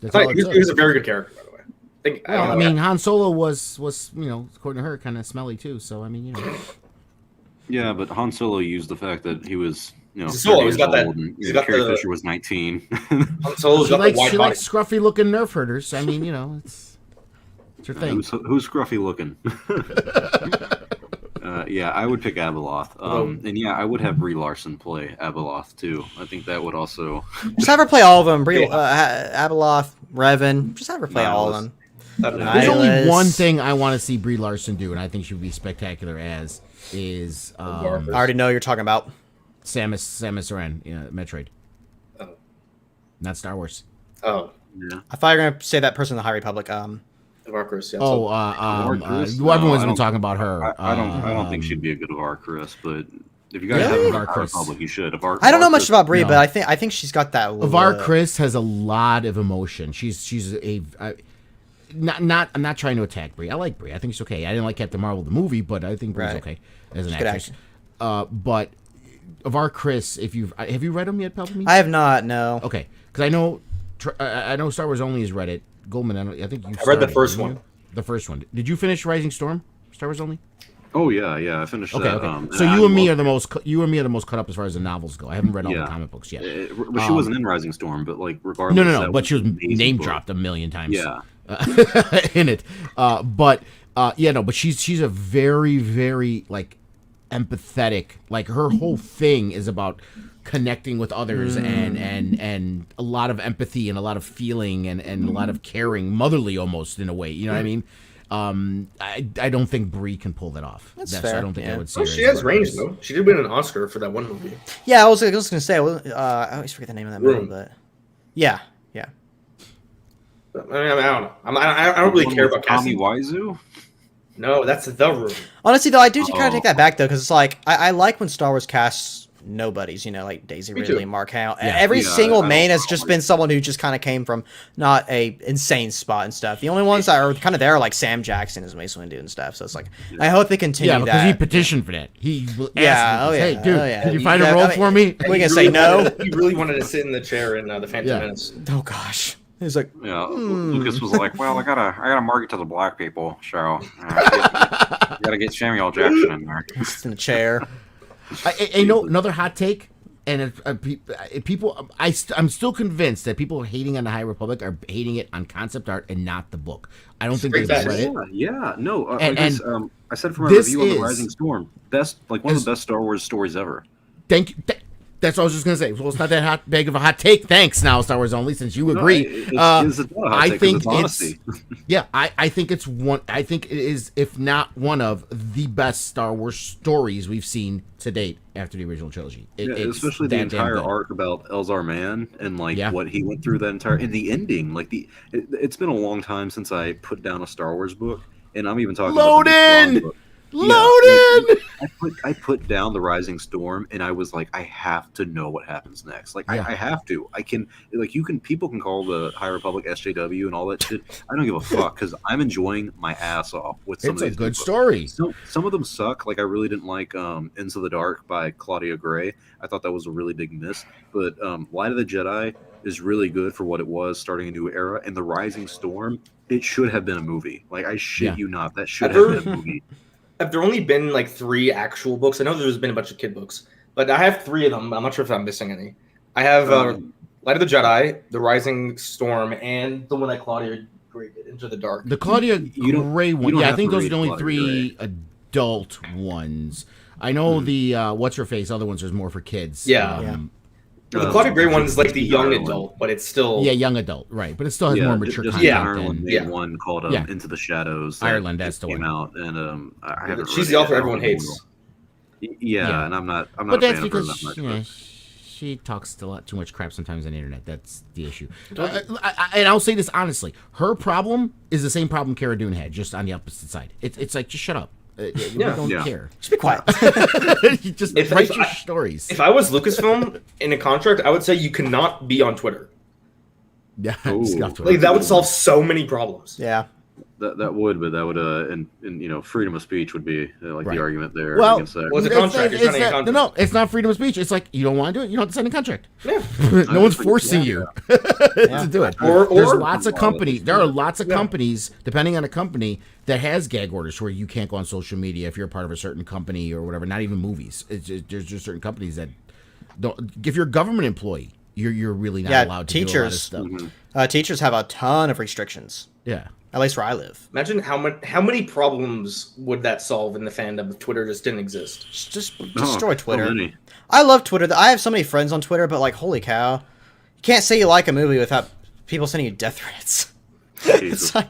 That's all it He took. was a very good character, by the way. I mean, Han Solo was according to her, kind of smelly too. So I mean, Yeah, but Han Solo used the fact that he was, He's a 30 Solo, he's years got that- old, and he's got Carrie the- Fisher was 19. Han Solo's She got the likes wide she body. likes scruffy looking nerf herders. I mean, it's her thing. Who's scruffy looking? Yeah, I would pick Abeloth. And yeah, I would have Brie Larson play Abeloth too. I think that would also. Just have her play all of them. Abeloth, Revan. Just have her play all of them. There's only Nihilus. one thing I want to see Brie Larson do, and I think she would be spectacular as is I already know you're talking about. Samus Aran, Metroid. Oh. Not Star Wars. Oh, Yeah. I thought you were gonna say that person in the High Republic. the Varkos. Yeah. Oh, Varkos? everyone's I been don't- talking about her. I don't think she'd be a good Varkris, but if you guys Really? have a Varkris. Republic, you should. I don't know much about Brie, No. but I think she's got that. Avar Chris has a lot of emotion. I'm not trying to attack Brie. I like Brie. I think she's okay. I didn't like Captain Marvel the movie, but I think Brie's Right. okay as an She's a good actress. But Avar Chris, have you read him yet, Pelton? I have not. No. Okay, because I know Star Wars Only has read it. Goldman, I think you. I read the started, first didn't you? one. The first one. Did you finish Rising Storm? Star Wars Only. Oh yeah, I finished Okay. that. Okay. So I you and me loved are the most. You and me are the most cut up as far as the novels go. I haven't read all Yeah. the comic books yet. But she wasn't in Rising Storm, but like regardless. No. that But she was an amazing name book. dropped a million times. Yeah. In it. But she's a very, very like empathetic. Like her whole thing is about connecting with others and a lot of empathy and a lot of feeling and a lot of caring, motherly almost in a way. You know what I mean? I don't think Brie can pull that off. That's I fair, don't think yeah. I would see Well, her she as has a range Varkris. though. She did win an Oscar for that one movie. Yeah, I was gonna say. I always forget the name of that movie, Room. but yeah. I mean, I don't know. I don't really care about Tommy casting. Wiseau. No, that's the room. Honestly, though, I do kind of Uh-oh. take that back though, because it's like I like when Star Wars casts nobodies. Like Daisy Me Ridley, too. Mark Hamill. Yeah. Every Yeah, single I main don't- has just been someone who just kind of came from not a insane spot and stuff. The only ones that are kind of there are like Sam Jackson as Mace Windu and stuff. So it's like I hope they continue Yeah, because he that. petitioned for that. He Yeah, asked me, oh, hey, yeah, dude, oh, yeah. can you You find a got- role I mean- for me? We're gonna say no. He really wanted to sit in the chair in the Phantom Yeah. Menace. Oh gosh, he's like, Yeah, Lucas was like, "Well, I gotta market to the black people, so gotta get Samuel Jackson in there." sits in a chair. I know another hot take, and people, I'm still convinced that people hating on the High Republic are hating it on concept art and not the book. I don't think Great they've bet. read it. Yeah, no. And- I said for my this review on is- the Rising Storm, one of the best Star Wars stories ever. Thank you. That's what I was just gonna say. Well, it's not that big of a hot take. Thanks, now Star Wars Only, since you agree. It's not a hot I take 'cause think it's honesty. yeah. I think it's one. I think it is, if not one of the best Star Wars stories we've seen to date after the original trilogy. It's especially the that damn entire good. arc about Elzar Mann and like Yeah. what he went through that entire and the ending. Like it's been a long time since I put down a Star Wars book, and I'm even talking about the Loadin'! Big Long book. Loaded. I put down the Rising Storm, and I was like, I have to know what happens next. Like Yeah. I have to. I can people can call the High Republic SJW and all that shit. I don't give a fuck because I'm enjoying my ass off with some It's of a these good books. story. Some of them suck. Like I really didn't like Into the Dark by Claudia Gray. I thought that was a really big miss. But Light of the Jedi is really good for what it was, starting a new era. And the Rising Storm, it should have been a movie. Like I shit Yeah. you not, that should have been a movie. Have there only been like 3 actual books? I know there's been a bunch of kid books, but I have 3 of them. I'm not sure if I'm missing any. I have Light of the Jedi, The Rising Storm, and the one that Claudia Gray did, Into the Dark. The Claudia You don't- Gray you one. don't Yeah, I have think to those are read the only Claudia 3 adult ones. I know the what's her face. Other ones are more for kids. Yeah. Yeah. The Claudia Gray one is like the Steve young Ireland. adult, but it's still Yeah, young adult, right? But it still has more mature just content. Ireland than- made yeah. one called Yeah. Into the Shadows. Ireland, that's the came one. out, and I haven't. she's read the it author yet. everyone hates. Yeah, Yeah. and I'm not But a that's fan of her because that much. she talks a lot too much crap sometimes on the internet. That's the issue. And I'll say this honestly: her problem is the same problem Cara Dune had, just on the opposite side. It's like just shut up. We don't Yeah. care. Just be quiet. You just If- write if your I- stories. If I was Lucasfilm in a contract, I would say you cannot be on Twitter. Yeah, Ooh. just get off Twitter. Like that would solve so many problems. Yeah. That would, but that would, and freedom of speech would be like Right. the argument there Well, against that. Well, it's a contract. You're signing a contract. No, it's not freedom of speech. It's like you don't want to do it, you don't have to sign a contract. Yeah. No one's forcing you to do it. Or There's lots of companies. There are lots of Yeah. companies, depending on the company, that has gag orders where you can't go on social media if you're a part of a certain company or whatever. Not even movies. There's just certain companies that don't. If you're a government employee, you're really not allowed to teachers. do a lot of stuff. Teachers have a ton of restrictions. Yeah. At least where I live. Imagine how many problems would that solve in the fandom if Twitter just didn't exist? Just destroy Twitter. Many. I love Twitter. I have so many friends on Twitter, but like, holy cow, you can't say you like a movie without people sending you death threats. Jesus. It's like,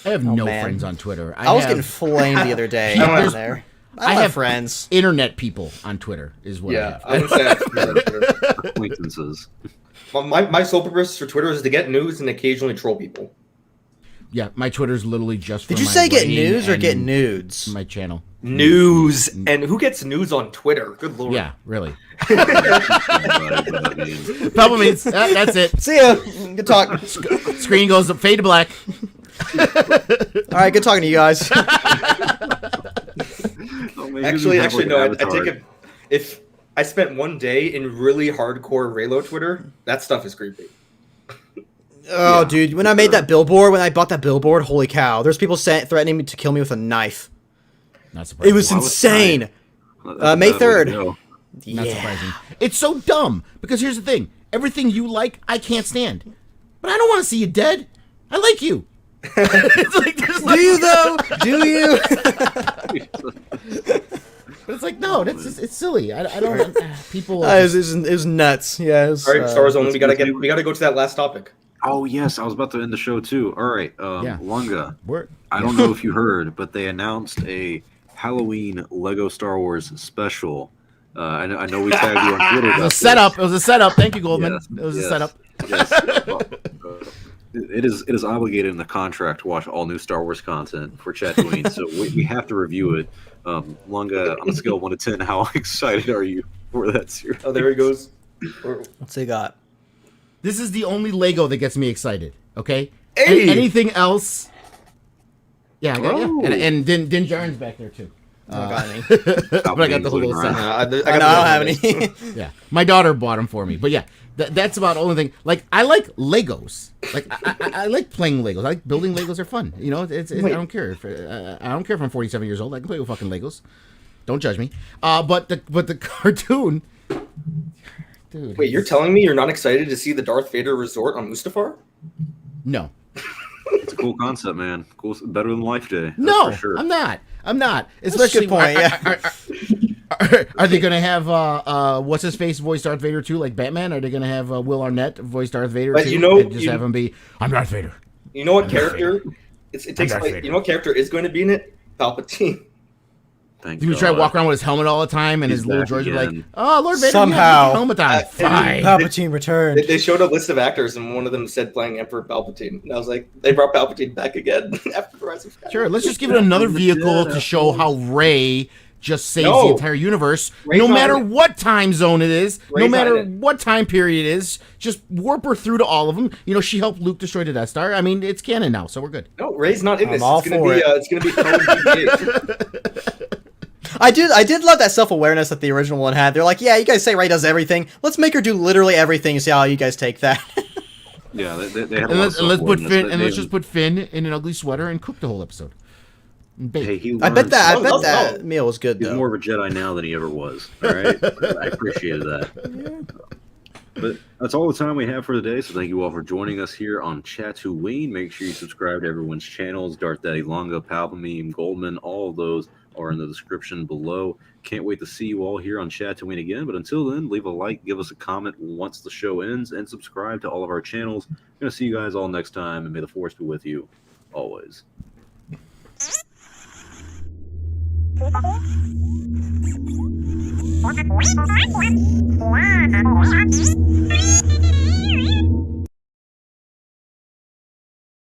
I have no man. friends on Twitter. I was have getting flamed the other day There's- on there. I have friends. internet people on Twitter is what I Yeah, have. I would say that's Twitter. Acquaintances. My sole purpose for Twitter is to get news and occasionally troll people. Yeah, my Twitter's literally just for Did you my say get writing news or and get nudes? my channel. News, and who gets news on Twitter? Good lord. Yeah, really. But, I mean, Problem means that's it. See ya. Good talk. Screen goes fade to black. All right, good talking to you guys. oh, maybe Actually, we have, like, no. I Avatar. take it. If I spent one day in really hardcore Raylo Twitter, that stuff is creepy. Oh, Yeah. dude, when I made that billboard, when I bought that billboard, holy cow, there's people threatening me to kill me with a knife. Not surprising. It was Why was insane. That's May a bad way to 3rd. go. Not Yeah. surprising. It's so dumb because here's the thing: everything you like, I can't stand. But I don't want to see you dead. I like you. It's like, Do you though? Do you? But it's like no, it's silly. I don't. People. It was nuts. Yeah. It was, All right, Star Wars only. We let's gotta go to that last topic. Oh yes, I was about to end the show too. All right, Yeah. Lunga. We're, I don't know if you heard, but they announced a Halloween Lego Star Wars special. I know we tagged you on Twitter. it was about a setup. this. It was a setup. Thank you, Goldman. Yes, It was a yes, setup. Yes. It is obligated in the contract to watch all new Star Wars content for Chatooine, so we have to review it. Lunga, on a scale of 1 to 10, how excited are you for that series? Oh, there he goes. What's they got? This is the only Lego that gets me excited. Okay. Hey! Anything else? Yeah, Oh. and Din Djarin's back there too. I don't got any. But I got the whole little set. I don't have any. Yeah, my daughter bought them for me. But yeah, that's about the only thing. Like I like Legos. Like I like playing Legos. I like building Legos. Are fun. You know, it's I don't care. I don't care if I'm 47 years old. I can play with fucking Legos. Don't judge me. But the cartoon. Dude. Wait, you're telling me you're not excited to see the Darth Vader resort on Mustafar? No. It's a cool concept, man. Cool, better than Life Day. That's No, for sure. I'm not. a Especially good point, Are they gonna have what's his face voice Darth Vader too, like Batman? Are they gonna have Will Arnett voice Darth Vader But too? you know- and just have him be I'm Darth Vader. You know what I'm Darth character? It takes Darth place. Vader. You know what character is going to be in it? Palpatine. Thank He would try to walk around with his helmet all the time, and He's his little back droids would be like, again. "Oh, Lord Vader, Somehow. you helmet on." Fine. Palpatine returned. They showed a list of actors, and one of them said playing Emperor Palpatine. And I was like, they brought Palpatine back again after the Rise of Skywalker. Sure, let's just give it another vehicle to show how Rey just saves the No. entire universe, Rey's no not matter in it. what time zone it is, no Rey's not matter in it. what time period it is. Just warp her through to all of them. You know, she helped Luke destroy the Death Star. I mean, it's canon now, so we're good. No, Ray's not in I'm this. all It's gonna for be. it. It's gonna be Code BB-8. I did love that self-awareness that the original one had. They're like, yeah, you guys say Rey does everything. Let's make her do literally everything and see how you guys take that. Yeah, they had a And lot let's, of and let's put self-awareness Finn that and let's they- just put Finn in an ugly sweater and cook the whole episode. And bake. Hey, he I bet learned that No, that no. meal was good He's though. more of a Jedi now than he ever was. All right, I appreciated that. But that's all the time we have for today. So thank you all for joining us here on Chatooine. Make sure you subscribe to everyone's channels: Darth Daddy Longa, Palpameme, Goldman. All of those are in the description below. Can't wait to see you all here on Chatooine again. But until then, leave a like, give us a comment once the show ends, and subscribe to all of our channels. I'm gonna see you guys all next time, and may the Force be with you always. Wow.